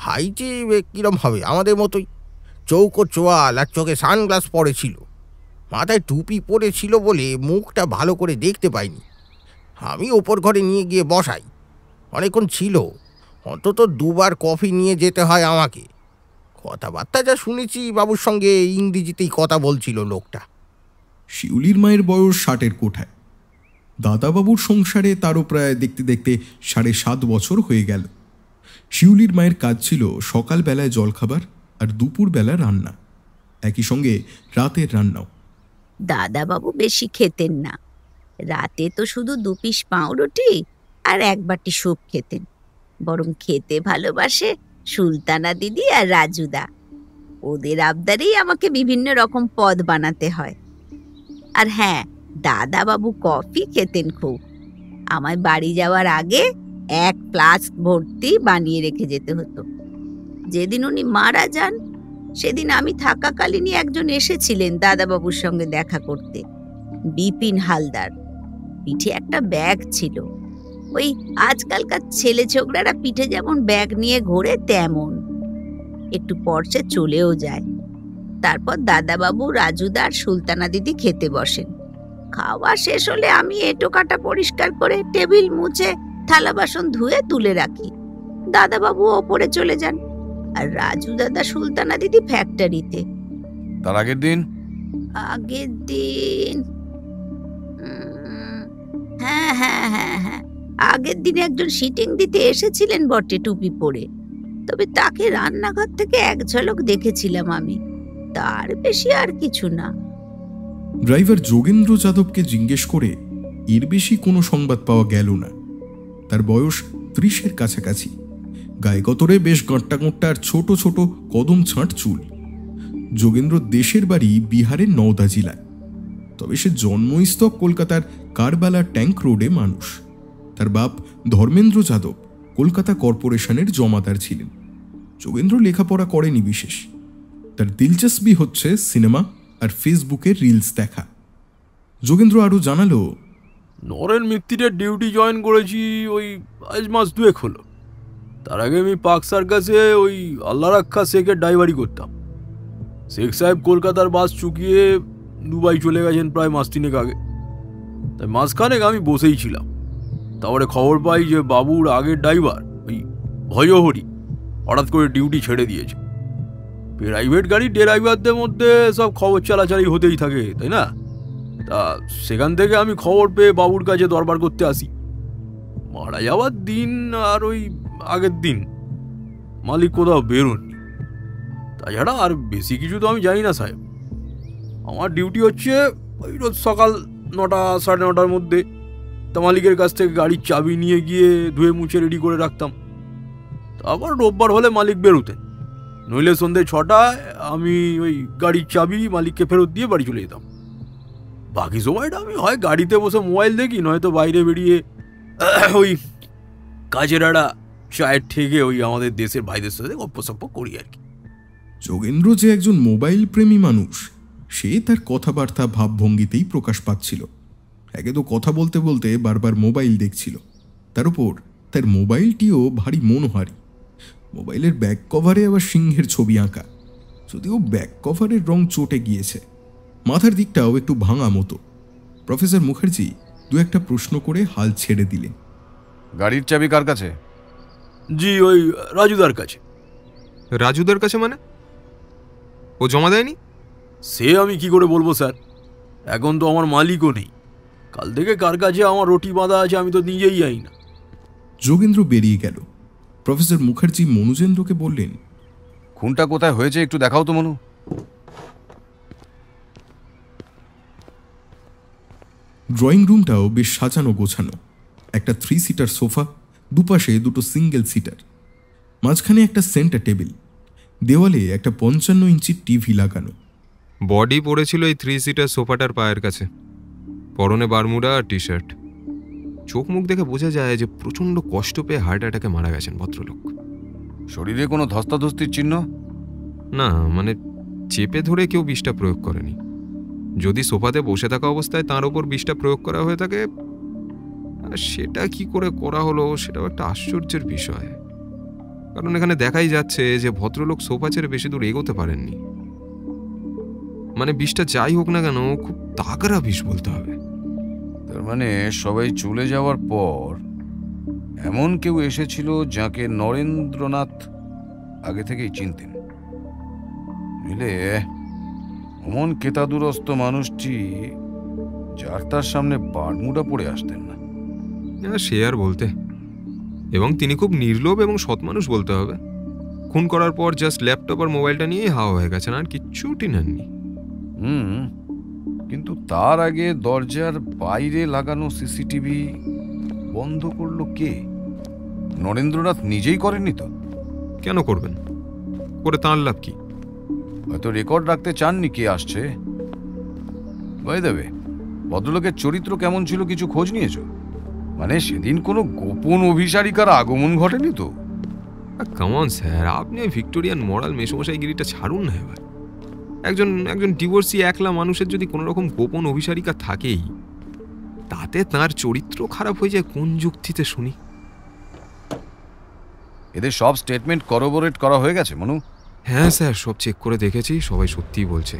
হাইটে কিরম হবে আমাদের মতোই, চৌকো চোয়াল আর চোখে সানগ্লাস পরেছিল। মাথায় টুপি পরেছিল বলে মুখটা ভালো করে দেখতে পাইনি। আমি ওপর ঘরে নিয়ে গিয়ে বসাই। অনেকক্ষণ ছিল, অন্তত 2 বার কফি নিয়ে যেতে হয় আমাকে। কথাবার্তা যা শুনেছি বাবুর সঙ্গে ইংরেজিতেই কথা বলছিল লোকটা। শিউলির মায়ের বয়স 60-এর কোঠায়। দাদাবাবুর সংসারে তারও প্রায় দেখতে দেখতে 7.5 বছর হয়ে গেল। শিউলির মায়ের কাজ ছিল সকালবেলায় জলখাবার আর দুপুরবেলা রান্না, একই সঙ্গে রাতের রান্নাও। দাদাবাবু বেশি খেতেন না, রাতে তো শুধু 2 পিস পাউরুটি আর 1 বাটি স্যুপ খেতেন। বরং খেতে ভালোবাসে সুলতানা দিদি আর রাজুদা। ওদের আবদারেই আমাকে বিভিন্ন রকম পদ বানাতে হয়। আর হ্যাঁ, দাদাবাবু কফি খেতেন খুব। আমায় বাড়ি যাওয়ার আগে 1 ফ্লাস্ক ভর্তি বানিয়ে রেখে যেতে হতো। যেদিন উনি মারা যান সেদিন আমি থাকাকালীনই একজন এসেছিলেন দাদাবাবুর সঙ্গে দেখা করতে, বিপিন হালদার। পিঠে একটা ব্যাগ ছিল, ওই আজকালকার ছেলে ছোকরারা পিঠে যেমন ব্যাগ নিয়ে ঘোরে তেমন। একটু পর সে চলেও যায়। তারপর দাদাবাবু, রাজুদা আর সুলতানা দিদি খেতে বসেন। খাওয়া শেষ হলে আমি এঁটো কাটা পরিষ্কার করে টেবিল মুছে থালা বাসন ধুয়ে তুলে রাখি। দাদাবাবু ওপরে চলে যান আর রাজু দাদা, সুলতানা দিদি ফ্যাক্টরিতে। তার আগের দিন হ্যাঁ, আগের দিন একজন সিটিং দিতে এসেছিলেন বটে, টুপি পরে। তবে তাকে রান্নাঘর থেকে এক ঝলক দেখেছিলাম আমি, তার বেশি আর কিছু না। ড্রাইভার যোগেন্দ্র যাদবকে জিজ্ঞেস করে এর বেশি কোনো সংবাদ পাওয়া গেল না। তার বয়স 30-এর কাছাকাছি, গায়ে গতরে বেশ গাঁট্টা গাঁট্টা আর ছোট ছোট কদম ছাঁট চুল। যোগেন্দ্র দেশের বাড়ি বিহারের নওদা জেলায়, তবে সে জন্মস্থক কলকাতার কারবালা ট্যাঙ্ক রোডে মানুষ। তার বাপ ধর্মেন্দ্র যাদব কলকাতা কর্পোরেশনের জমাদার ছিলেন। যোগেন্দ্র লেখাপড়া করেনি বিশেষ, তার দিলচস্পি হচ্ছে সিনেমা আর ফেসবুকের রিলস দেখা। যোগেন্দ্র আরও জানালো, নরেন মিত্তিরের ডিউটি জয়েন করেছি ওই আজ মাস 2 হলো। তার আগে আমি পাক সার্কাসে ওই আল্লাহ রাক্ষা শেখের ড্রাইভারি করতাম। শেখ সাহেব কলকাতার বাস চুকিয়ে দুবাই চলে গেছেন প্রায় মাস 3 আগে। তাই মাসখানেক আমি বসেই ছিলাম। তারপরে খবর পাই যে বাবুর আগের ড্রাইভার ওই ভজহরি হঠাৎ করে ডিউটি ছেড়ে দিয়েছে। প্রাইভেট গাড়ি ড্রাইভারদের মধ্যে সব খবর চালাচালি হতেই থাকে, তাই না? তা সেখান থেকে আমি খবর পেয়ে বাবুর কাছে দরবার করতে আসি। মারা যাওয়ার দিন আর ওই আগের দিন মালিক কোথাও বেরোননি। তাছাড়া আর বেশি কিছু তো আমি জানি না সাহেব। আমার ডিউটি হচ্ছে ওই রোজ সকাল 9টা সাড়ে 9টার মধ্যে তা মালিকের কাছ থেকে গাড়ির চাবি নিয়ে গিয়ে ধুয়ে মুছে রেডি করে রাখতাম। তারপর রোববার হলে মালিক বেরোতেন, নইলে সন্ধ্যে 6টায় আমি ওই গাড়ির চাবি মালিককে ফেরত দিয়ে বাড়ি চলে যেতাম। বাকি সময়টা আমি হয় গাড়িতে বসে মোবাইল দেখি, নয়তো বাইরে বেরিয়ে ওই কাজের একটা চায়ের ঠেকে ওই আমাদের দেশের ভাইদের সাথে গপ্পসপ্প করি আর কি। যোগেন্দ্র যে একজন মোবাইল প্রেমী মানুষ সে তার কথাবার্তা ভাবভঙ্গিতেই প্রকাশ পাচ্ছিল। একে তো কথা বলতে বলতে বারবার মোবাইল দেখছিল, তার উপর তার মোবাইলটিও ভারী মনোহারী। মোবাইলের ব্যাক কভারে আবার সিংহের ছবি আঁকা, যদিও ব্যাক কভারের রং চটে গিয়েছে, মাথার দিকটাও একটু ভাঙা মতো। প্রফেসর মুখার্জি 2-1টা প্রশ্ন করে হাল ছেড়ে দিলেন। গাড়ির চাবি কার কাছে? জি ওই রাজুদার কাছে। রাজুদার কাছে মানে? ও জমা দেয়নি? সে আমি কি করে বলবো স্যার, এখন তো আমার মালিকও নেই। কাল থেকে কার কাছে আমার রুটি বাঁধা আছে আমি তো নিজেই যাই না। যোগেন্দ্র বেরিয়ে গেল। প্রফেসর মুখার্জি মনুজেন্দ্রকে বললেন, খুনটা কোথায় হয়েছে একটু দেখাও তো মনু। ড্রয়িং রুমটাও বেশ সাজানো গোছানো। একটা 3 সিটার সোফা, দুপাশে 2টো সিঙ্গেল সিটার, মাঝখানে একটা সেন্টার টেবিল, দেওয়ালে একটা 55 ইঞ্চির টিভি লাগানো। বডি পড়েছিল এই 3 সিটার সোফাটার পায়ের কাছে, পরনে বারমুডা আর টি শার্ট। চোখ মুখ দেখে বোঝা যায় যে প্রচণ্ড কষ্ট পেয়ে হার্ট অ্যাটাকে মারা গেছেন ভদ্রলোক। শরীরে কোনো ধস্তাধস্তির চিহ্ন? না, মানে চেপে ধরে কেউ বিষটা প্রয়োগ করেনি। যদি সোফাতে বসে থাকা অবস্থায় তার ওপর বিষটা প্রয়োগ করা হয়ে থাকে, সেটা কি করে করা হলো সেটাও একটা আশ্চর্যের বিষয়। কারণ এখানে দেখাই যাচ্ছে যে ভদ্রলোক সোফা ছেড়ে বেশি দূর এগোতে পারেননি। মানে বিষটা যাই হোক না কেন খুব তাগড়া বিষ বলতে হবে। তার মানে সবাই চলে যাওয়ার পর এমন কেউ এসেছিল যাকে নরেন্দ্রনাথ আগে থেকেই চিনতেন। নইলে অমন কেতাদুরস্ত মানুষটি যার তার সামনে বারমুডা পড়ে আসতেন না। সে আর বলতে। এবং তিনি খুব নির্লোভ এবং সৎ মানুষ বলতে হবে। খুন করার পর জাস্ট ল্যাপটপ আর মোবাইলটা নিয়েই হাওয়া হয়ে গেছেন, আর কিচ্ছুটি নেননি। কিন্তু তার আগে দরজার বাইরে লাগানো সিসিটিভি বন্ধ করলো কে? নরেন্দ্রনাথ নিজেই করেননি তো? কেন করবেন? করে তাঁর লাভ কি? হয়তো রেকর্ড রাখতে চাননি কে আসছে। বাই দ্য ওয়ে, ভদ্রলোকের চরিত্র কেমন ছিল কিছু খোঁজ নিয়েছ? মানে সেদিন কোনো গোপন অভিসারিকার আগমন ঘটেনি তো? কামন স্যার, আপনি ভিক্টোরিয়ান মরাল মেসমশাইগিরিটা ছাড়ুন না এবার। একজন ডিভোর্সি একলা মানুষের যদি কোনো রকম গোপন অভিসারিকা থাকেই, তাতে তার চরিত্র খারাপ হয়ে যায় কোন যুক্তিতে শুনি? এদের সব স্টেটমেন্ট করোবোরেট করা হয়ে গেছে মনু? হ্যাঁ স্যার, সব চেক করে দেখেছি, সবাই সত্যিই বলছে।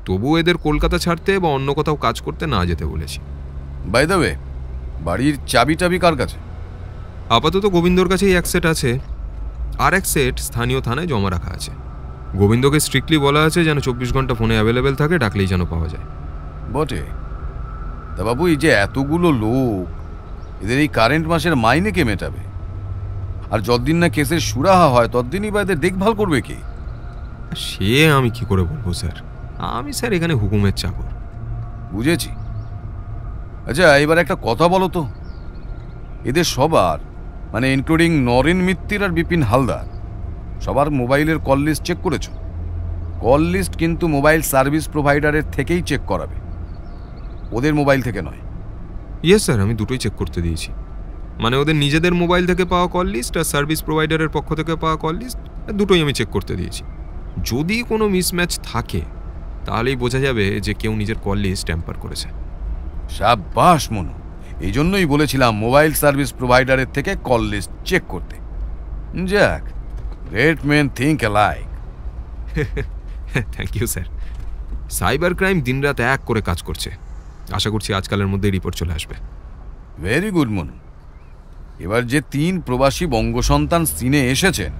তবুও এদের কলকাতা ছাড়তে বা অন্য কোথাও কাজ করতে না যেতে বলেছি। বাই দ্য ওয়ে, বাড়ির চাবি টাবি কার কাছে? আপাতত গোবিন্দর কাছেই এক সেট আছে, আর এক সেট স্থানীয় থানায় জমা রাখা আছে। গোবিন্দকে স্ট্রিক্টলি বলা আছে যেন 24 ঘন্টা ফোনে অ্যাভেলেবেল থাকে, ডাকলেই যেন পাওয়া যায়। বটে। তা বাবু, এই যে এতগুলো লোক, এদের এই কারেন্ট মাসের মাইনে কে মেটাবে? আর যতদিন না কেসের সুরাহা হয় ততদিনই বা এদের দেখভাল করবে কে? সে আমি কি করে বলবো স্যার, আমি স্যার এখানে হুকুমের চাকর। বুঝেছি। আচ্ছা, এবার একটা কথা বলো তো, এদের সবার মানে ইনক্লুডিং নরেন মিত্তির আর বিপিন হালদার সবার মোবাইলের কল লিস্ট চেক করেছ? কল লিস্ট কিন্তু মোবাইল সার্ভিস প্রোভাইডারের থেকেই চেক করাবে, ওদের মোবাইল থেকে নয়। ইয়েস স্যার, আমি দুটোই চেক করতে দিয়েছি। মানে ওদের নিজেদের মোবাইল থেকে পাওয়া কল লিস্ট আর সার্ভিস প্রোভাইডারের পক্ষ থেকে পাওয়া কল লিস্ট, দুটোই আমি চেক করতে দিয়েছি। যদি কোনো মিসম্যাচ থাকে তাহলেই বোঝা যাবে যে কেউ নিজের কল লিস্ট ট্যাম্পার করেছে। সাব্বাস মনু, এই জন্যই বলেছিলাম মোবাইল সার্ভিস প্রোভাইডারের থেকে কল লিস্ট চেক করতে। যাক, great men think alike. Thank you sir. Cyber crime দিনরাত এক করে কাজ করছে, আশা করছি আজকালের মধ্যেই রিপোর্ট চলে আসবে। Very good Manu. এবার যে 3 প্রবাসী বঙ্গসন্তান সিনে এসেছেন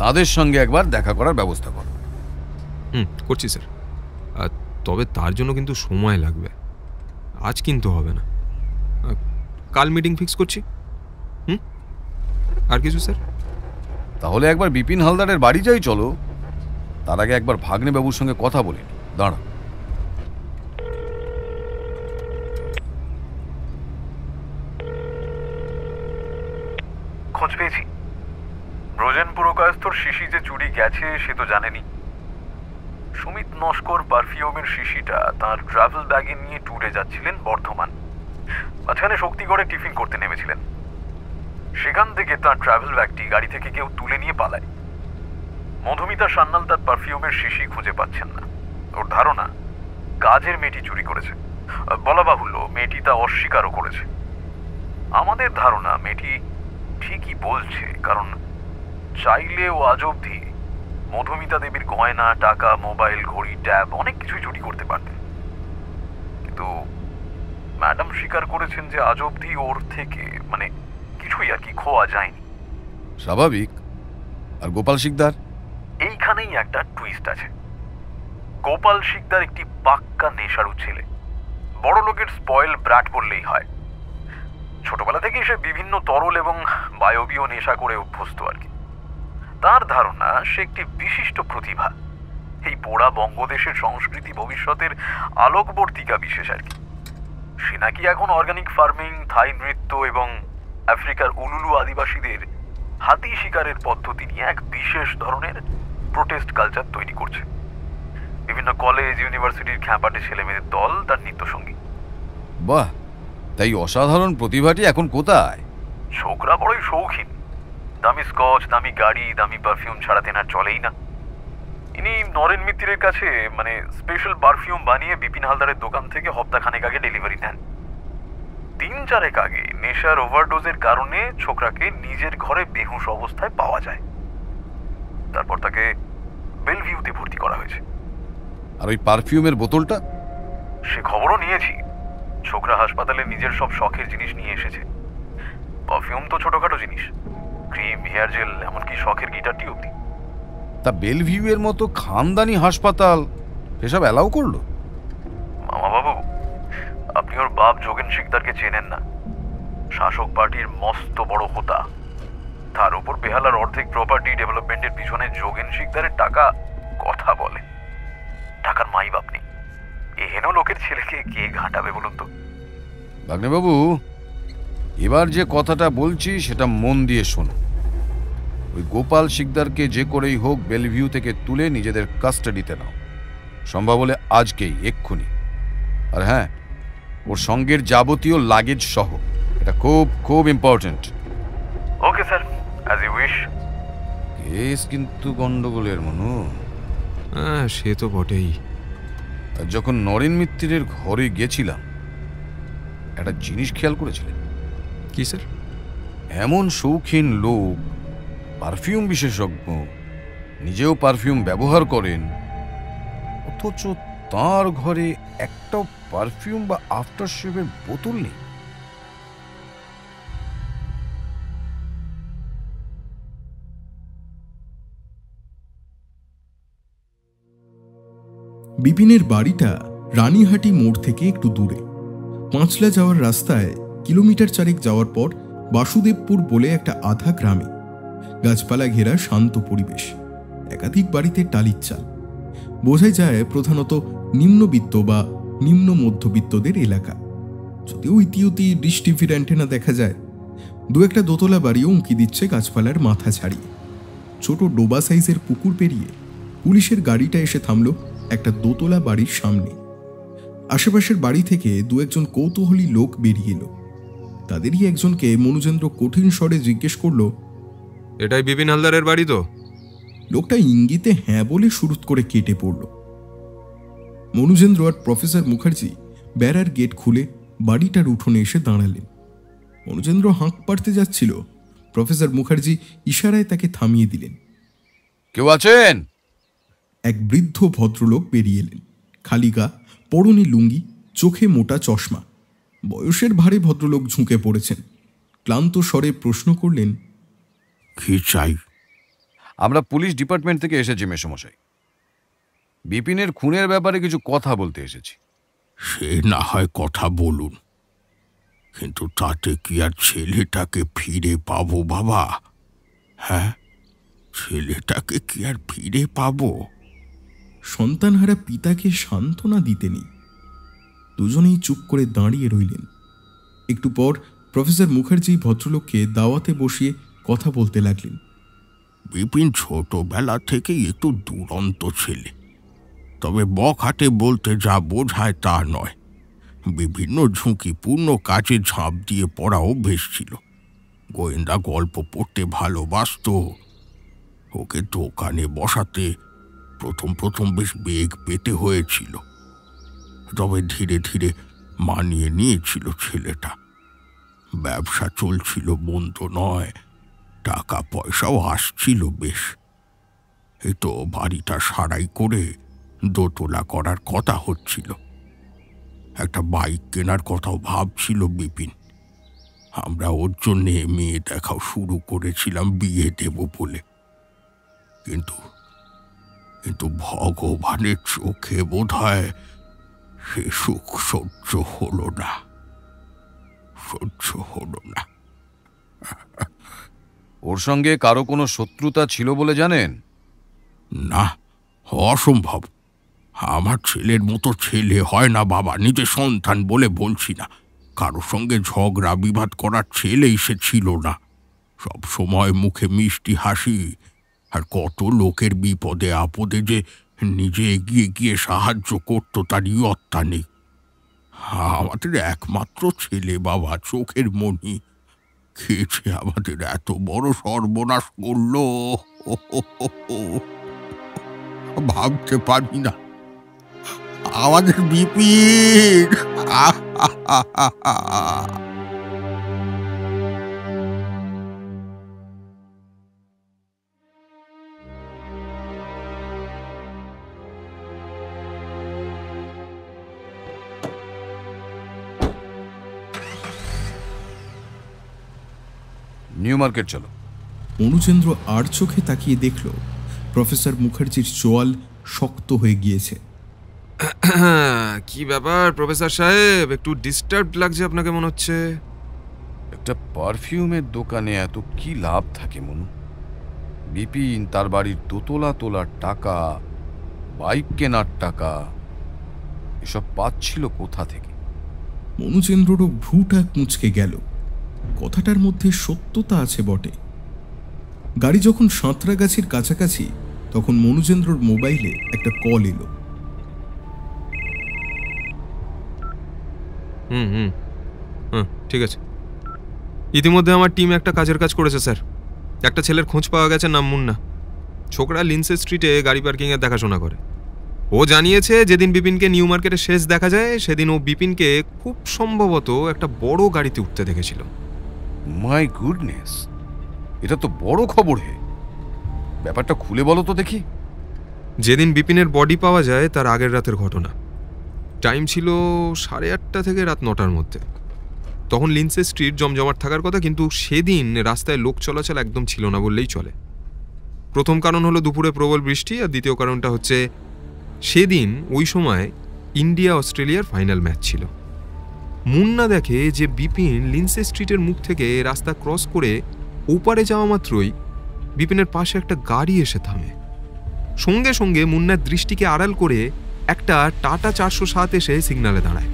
তাদের সঙ্গে একবার দেখা করার ব্যবস্থা করো। করছি স্যার, তবে তার জন্য কিন্তু সময় লাগবে, আজ কিন্তু হবে না। কাল মিটিং ফিক্স করছি। আর কিছু স্যার? তাহলে একবার বিপিন হালদারের বাড়ি যাই চলো। তার আগে একবার ভাগ্নে বাবুর সঙ্গে কথা বলি। দাঁড়া। খোঁজ পেয়েছি। ব্রজেন পুরকায়স্থর শিশি যে চুরি গেছে সে তো জানেনি। সুমিত নস্কর পারফিউমের শিশিটা তার ট্রাভেল ব্যাগে নিয়ে ট্যুরে যাচ্ছিলেন বর্ধমান। মাঝখানে শক্তিগড়ে টিফিন করতে নেমেছিলেন। সেখান থেকে তার ট্রাভেল ব্যাগটি গাড়ি থেকে কেউ তুলে নিয়ে পালায়। মধুমিতা সান্যাল তার পারফিউমের শিশি খুঁজে পাচ্ছেন না। ওর ধারণা কাজের মেয়েটি চুরি করেছে। বলা বাহুল্য, মেয়েটি তা অস্বীকারও করেছে। আমাদের ধারণা মেয়েটি ঠিকই বলছে, কারণ চাইলেও আজ অবধি মধুমিতা দেবীর গয়না, টাকা, মোবাইল, ঘড়ি, ট্যাব অনেক কিছুই চুরি করতে পারতেন। কিন্তু ম্যাডাম স্বীকার করেছেন যে আজ অবধি ওর থেকে মানে কিছুই আর কি খোয়া যায়নি। স্বাভাবিক। আর গোপাল শিকদার? এইখানেই একটা টুইস্ট আছে। গোপাল শিকদার একটি পাক্কা নেশাড়ু ছেলে, বড় লোকের স্পয়েল ব্র্যাট বললেই হয়। ছোটবেলা থেকেই সে বিভিন্ন তরল এবং বায়বীয় নেশা করে অভ্যস্ত আর কি। তার ধারণা সে একটি বিশিষ্ট প্রতিভা, এই পোড়া বঙ্গদেশের সংস্কৃতি ভবিষ্যতের আলোকবর্তিকা বিশেষ আর কি। সে নাকি এখন অর্গানিক ফার্মিং, থাই নৃত্য এবং আফ্রিকার উলুলু আদিবাসীদের হাতি শিকারের পদ্ধতি নিয়ে এক বিশেষ ধরনের প্রোটেস্ট কালচার তৈরি করছে। বিভিন্ন কলেজ, ইউনিভার্সিটির খ্যাপাটে ছেলেমেয়েদের দল তার নিত্যসঙ্গী। বাহ, তাই অসাধারণ প্রতিভাটি এখন কোথায়? ছোকরা বড়ই শৌখিন। দামি স্কচ, দামি গাড়ি, দামি পারফিউম ছাড়া তেনার চলেই না। ইনি নরেন মিত্তিরের কাছে মানে স্পেশাল পারফিউম বানিয়ে বিপিন হালদারের দোকান থেকে হপ্তাখানেক আগে ডেলিভারি নেন। 3-4 আগে নেশার ওভারডোজের কারণে ছোকরাকে নিজের ঘরে বেহুশ অবস্থায় পাওয়া যায়। তারপর তাকে বেলভিউতে ভর্তি করা হয়েছে। আর ওই পারফিউমের বোতলটা? সে খবরও নিয়েছি। ছোকরা হাসপাতালে নিজের সব শখের জিনিস নিয়ে এসেছে। পারফিউম তো ছোটখাটো জিনিস, ক্রিম, হেয়ার জেল, এমনকি শখের গিটারটি অব্দি। তা বেলভিউ এর মতো খানদানি হাসপাতাল এসব অ্যালাউ করলো? মামা বাবু, ওর বাপ যোগেন শিকদারকে চেনেন না। শাসক পার্টির মস্ত বড় হোতা, তার উপর বেহালার অর্ধেক প্রপার্টি ডেভেলপমেন্টের পিছনে যোগেন শিকদারের টাকা কথা বলে। টাকার মাই বাপ নেই, এহেন লোকের ছেলেকে কে ঘাঁটাবে বলুন তো? বাবু, এবার যে কথাটা বলছি সেটা মন দিয়ে শোনো। ওই গোপাল শিকদারকে যে করেই হোক বেলভিউ থেকে তুলে নিজেদের কাস্টাডিতে নাও, সম্ভব হলে আজকেই, এক্ষুনি। আর হ্যাঁ, ওর সঙ্গের যাবতীয় লাগেজ সহ, এটা খুব খুব important. Okay sir, as you wish. Case কিন্তু গন্ডগোলের মনু। হ্যাঁ, সে তো বটেই। আর যখন নরেন মিত্তিরের ঘরে গেছিলাম, একটা জিনিস খেয়াল করেছিলেন? কি স্যার? এমন শৌখিন লোক, পারফিউম বিশেষজ্ঞ, নিজেও পারফিউম ব্যবহার করেন, অথচ তার ঘরে একটাও পারফিউম বা আফটার শেভের বোতল নেই। বিপিনের বাড়িটা রানীহাটি মোড় থেকে একটু দূরে। পাঁচলা যাওয়ার রাস্তায় কিলোমিটার চারেক যাওয়ার পর বাসুদেবপুর বলে একটা আধা গ্রামে, গাছপালা ঘেরা শান্ত পরিবেশ, একাধিক বাড়িতে টালির চাল। বোঝাই যায় প্রধানত নিম্নবিত্ত বা নিম্ন মধ্যবিত্তদের এলাকা। যদিও ইতিউতি ডিশ টিভির অ্যান্টেনা দেখা যায়, দু একটা দোতলা বাড়িও উঁকি দিচ্ছে গাছপালার মাথা ছাড়িয়ে। ছোট ডোবা সাইজের পুকুর পেরিয়ে পুলিশের গাড়িটা এসে থামল একটা দোতলা বাড়ির সামনে। আশেপাশের বাড়ি থেকে দু একজন কৌতূহলী লোক বেরিয়ে এলো। তাদেরই একজনকে মনুজেন্দ্র কঠিন স্বরে জিজ্ঞেস করল, এটাই বিপিন হালদারের বাড়ি তো? লোকটা ইঙ্গিতে হ্যাঁ বলে শুরুত করে কেটে পড়ল। মনুজেন্দ্র আর প্রফেসর মুখার্জি বেড়ার গেট খুলে বাড়িটার উঠোনে এসে দাঁড়ালেন। মনুজেন্দ্র হাঁক পাড়তে যাচ্ছিল, প্রফেসর মুখার্জি ইশারায় তাকে থামিয়ে দিলেন। কেউ আছেন? এক বৃদ্ধ ভদ্রলোক বেরিয়ে এলেন, খালি গা, পরনে লুঙ্গি, চোখে মোটা চশমা। বয়সের ভারে ভদ্রলোক ঝুঁকে পড়েছেন। ক্লান্ত স্বরে প্রশ্ন করলেন, কি চাই? আমরা পুলিশ ডিপার্টমেন্ট থেকে এসেছি মেসমশাই। বিপিনের খুনের ব্যাপারে কিছু কথা বলতে এসেছি। সে না হয় কথা বলুন, কিন্তু তাতে কি আর ছেলেটাকে ফিরে পাবো বাবা? হ্যাঁ, ছেলেটাকে কি আর ফিরে পাবো? সন্তানহারা পিতাকে সান্ত্বনা দিতে নেই। দুজনেই চুপ করে দাঁড়িয়ে রইলেন। একটু পর প্রফেসর মুখার্জি ভদ্রলোককে দাওয়াতে বসিয়ে কথা বলতে লাগলেন। বিপিন ছোটবেলা থেকেই একটু দুরন্ত ছেলে, তবে বখাটে বলতে যা বোঝায় তা নয়। বিভিন্ন ঝুঁকিপূর্ণ কাজে ঝাঁপ দিয়ে পড়া অভ্যেস ছিল। গোয়েন্দা গল্প পড়তে ভালোবাসত। ওকে দোকানে বসাতে প্রথম বেশ বেগ পেতে হয়েছিল, তবে ধীরে ধীরে মানিয়ে নিয়েছিল ছেলেটা। ব্যবসা চলছিল মন্দ নয়, টাকা পয়সাও আসছিল বেশ। এই তো বাড়িটা সারাই করে দোতলা করার কথা হচ্ছিল। একটা বাইক কেনার কথাও ভাবছিল বিপিন। আমরা ওর জন্য মেয়ে দেখাও শুরু করেছিলাম বিয়ে দেব বলে, কিন্তু ভগবানের চোখে বোধহয় সে সুখ সহ্য হলো না। ওর সঙ্গে কারো কোনো শত্রুতা ছিল বলে জানেন? না, অসম্ভব। আমার ছেলের মতো ছেলে হয় না বাবা। নিজের সন্তান বলে বলছি না, কারোর সঙ্গে ঝগড়া বিবাদ করার ছেলেই সে ছিল না। সব সময় মুখে মিষ্টি হাসি, আর কত লোকের বিপদে আপদে যে নিজে এগিয়ে গিয়ে সাহায্য করত তার ইয়ত্তা নেই। আমাদের একমাত্র ছেলে বাবা, চোখের মণি, খেয়েছে আমাদের এত বড় সর্বনাশ করলো। ভাবতে পারি না আমাদের বিপিন। নিউ মার্কেট চলো। অনুচেন্দ্র আর চোখে তাকিয়ে দেখল প্রফেসর মুখার্জির চোয়াল শক্ত হয়ে গিয়েছে। কি ব্যাপার প্রফেসর সাহেব, একটু ডিস্টার্ব লাগছে আপনাকে মনে হচ্ছে? একটা পারফিউমের দোকানে এত কি লাভ থাকে মনু? বিপিন তার বাড়ির দোতলা তোলার টাকা, বাইক কেনার টাকা, এসব পাচ্ছিল কোথা থেকে? মনুচেন্দ্ররও ভ্রুটা কুঁচকে গেল। কথাটার মধ্যে সত্যতা আছে বটে। গাড়ি যখন সাঁতরাগাছির কাছাকাছি তখন মনুচেন্দ্রর মোবাইলে একটা কল এলো। ঠিক আছে। ইতিমধ্যে আমার টিম একটা কাজের কাজ করেছে স্যার। একটা ছেলের খোঁজ পাওয়া গেছে, নাম মুন্না। ছোকরা লিন্সে স্ট্রিটে গাড়ি পার্কিংয়ের দেখাশোনা করে। ও জানিয়েছে যেদিন বিপিনকে নিউ মার্কেটে শেষ দেখা যায় সেদিন ও বিপিনকে খুব সম্ভবত একটা বড় গাড়িতে উঠতে দেখেছিল। মাই গুডনেস, এটা তো বড় খবর হে। ব্যাপারটা খুলে বলো তো দেখি। যেদিন বিপিনের বডি পাওয়া যায় তার আগের রাতের ঘটনা। টাইম ছিল 8:30 থেকে রাত 9টার মধ্যে। তখন লিন্সে স্ট্রিট জমজমাট থাকার কথা, কিন্তু সেদিন রাস্তায় লোক চলাচল একদম ছিল না বললেই চলে। প্রথম কারণ হলো দুপুরে প্রবল বৃষ্টি, আর দ্বিতীয় কারণটা হচ্ছে সেদিন ওই সময় ইন্ডিয়া অস্ট্রেলিয়ার ফাইনাল ম্যাচ ছিল। মুন্না দেখে যে বিপিন লিন্সে স্ট্রিটের মুখ থেকে রাস্তা ক্রস করে ওপারে যাওয়া মাত্রই বিপিনের পাশে একটা গাড়ি এসে থামে। সঙ্গে সঙ্গে মুন্নার দৃষ্টিকে আড়াল করে একটা টাটা 407 এসে সিগনালে দাঁড়ায়।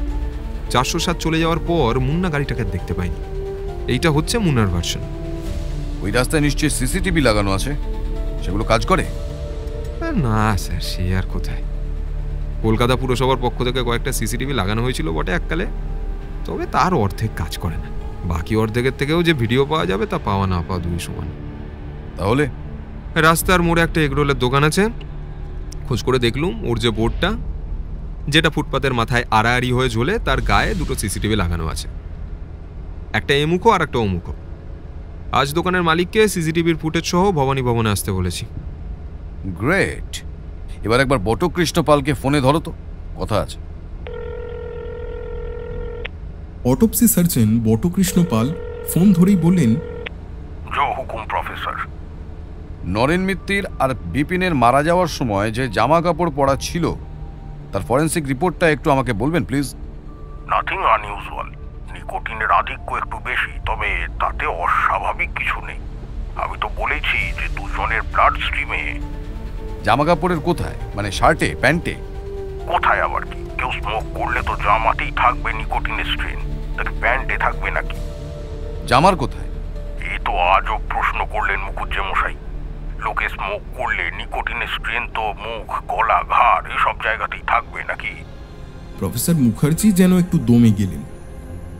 407 চলে যাওয়ার পর মুন্না গাড়িটাকে দেখতে পায়নি। এইটা হচ্ছে মুন্নার ভার্সন। ওই রাস্তায় নিশ্চয়ই সিসিটিভি লাগানো আছে, সেগুলো কাজ করে? না স্যার, সে আর কোথায়। কলকাতা পুরসভার পক্ষ থেকে কয়েকটা সিসিটিভি লাগানো হয়েছিল বটে এককালে, তবে তার অর্ধেক কাজ করে না। বাকি অর্ধেকের থেকেও যে ভিডিও পাওয়া যাবে তা পাওয়া না পাওয়া দুই সমান। তাহলে রাস্তার মোড়ে একটা এগরোলের দোকান আছে। খোঁজ করে দেখলুম ওর যে বোর্ডটা, যেটা ফুটপাতের মাথায় আড়াআড়ি হয়ে ঝোলে, তার গায়ে দুটো সিসিটিভি লাগানো আছে, একটা এমুখো আর একটা অমুখো। আজ দোকানের মালিককে সিসিটিভির ফুটেজ সহ ভবানী ভবনে আসতে বলেছি। গ্রেট। এবার একবার বটকৃষ্ণ পালকে ফোনে ধরো তো, কথা আছে। অটোপসি সার্জন বটকৃষ্ণ পাল ফোন ধরেই বললেন, হুকুম প্রফেসর। নরেন মিত্তির আর বিপিনের মারা যাওয়ার সময় যে জামা কাপড় পরা ছিল তার ফরেন্সিক রিপোর্টটা একটু আমাকে বলবেন প্লিজ? Nothing unusual. নিকোটিনের আধিক্য একটু বেশি, তবে তাতে অস্বাভাবিক কিছু নেই। আমি তো বলেছি যে দুজনের ব্লাড স্ট্রিমে। জামা কাপড়ের কোথায়? মানে শার্টে, প্যান্টে? কোথায় আবার কি? কেউ স্মোক করলে তো জামাতেই থাকবে নিকোটিনের স্ট্রেন, তাকে প্যান্টে থাকবে নাকি? জামার কোথায়? এই তো আজব প্রশ্ন করলেন মুখুজ্জে মশাই। লোকে স্মোক করলে নিকোটিনের স্ট্রেন তো মুখ, গলা, ঘাড় এসব জায়গাতেই থাকবে নাকি? প্রফেসর মুখার্জি যেন একটু দমে গেলেন।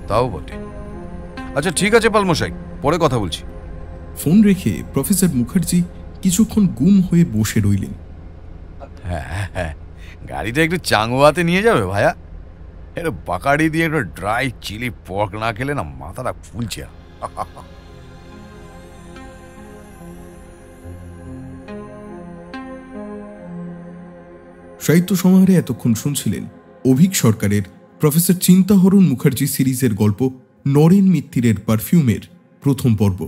তাও বটে। আচ্ছা ঠিক আছে পালমশাই, পরে কথা বলছি। ফোন রেখে প্রফেসর মুখার্জি কিছুক্ষণ গুম হয়ে বসে রইলেন। হ্যাঁ, গাড়িটা একটু চাঙ্গুয়াতে নিয়ে যাবে ভাইয়া? একটু বাকাড়ি দিয়ে একটু ড্রাই চিলি পর্ক না খেলে না মাথাটা ফুলছে। সাহিত্য সমাহারে এতক্ষণ শুনছিলেন অভিক সরকারের প্রফেসর চিন্তাহরণ মুখার্জি সিরিজের গল্প নরেন মিত্তিরের পারফিউমের প্রথম পর্ব।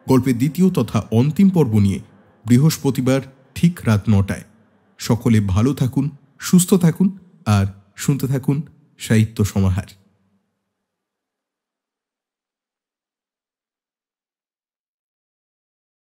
গল্পের দ্বিতীয় তথা অন্তিম পর্ব নিয়ে বৃহস্পতিবার ঠিক রাত 9টায়। সকলে ভালো থাকুন, সুস্থ থাকুন আর শুনতে থাকুন সাহিত্য সমাহার।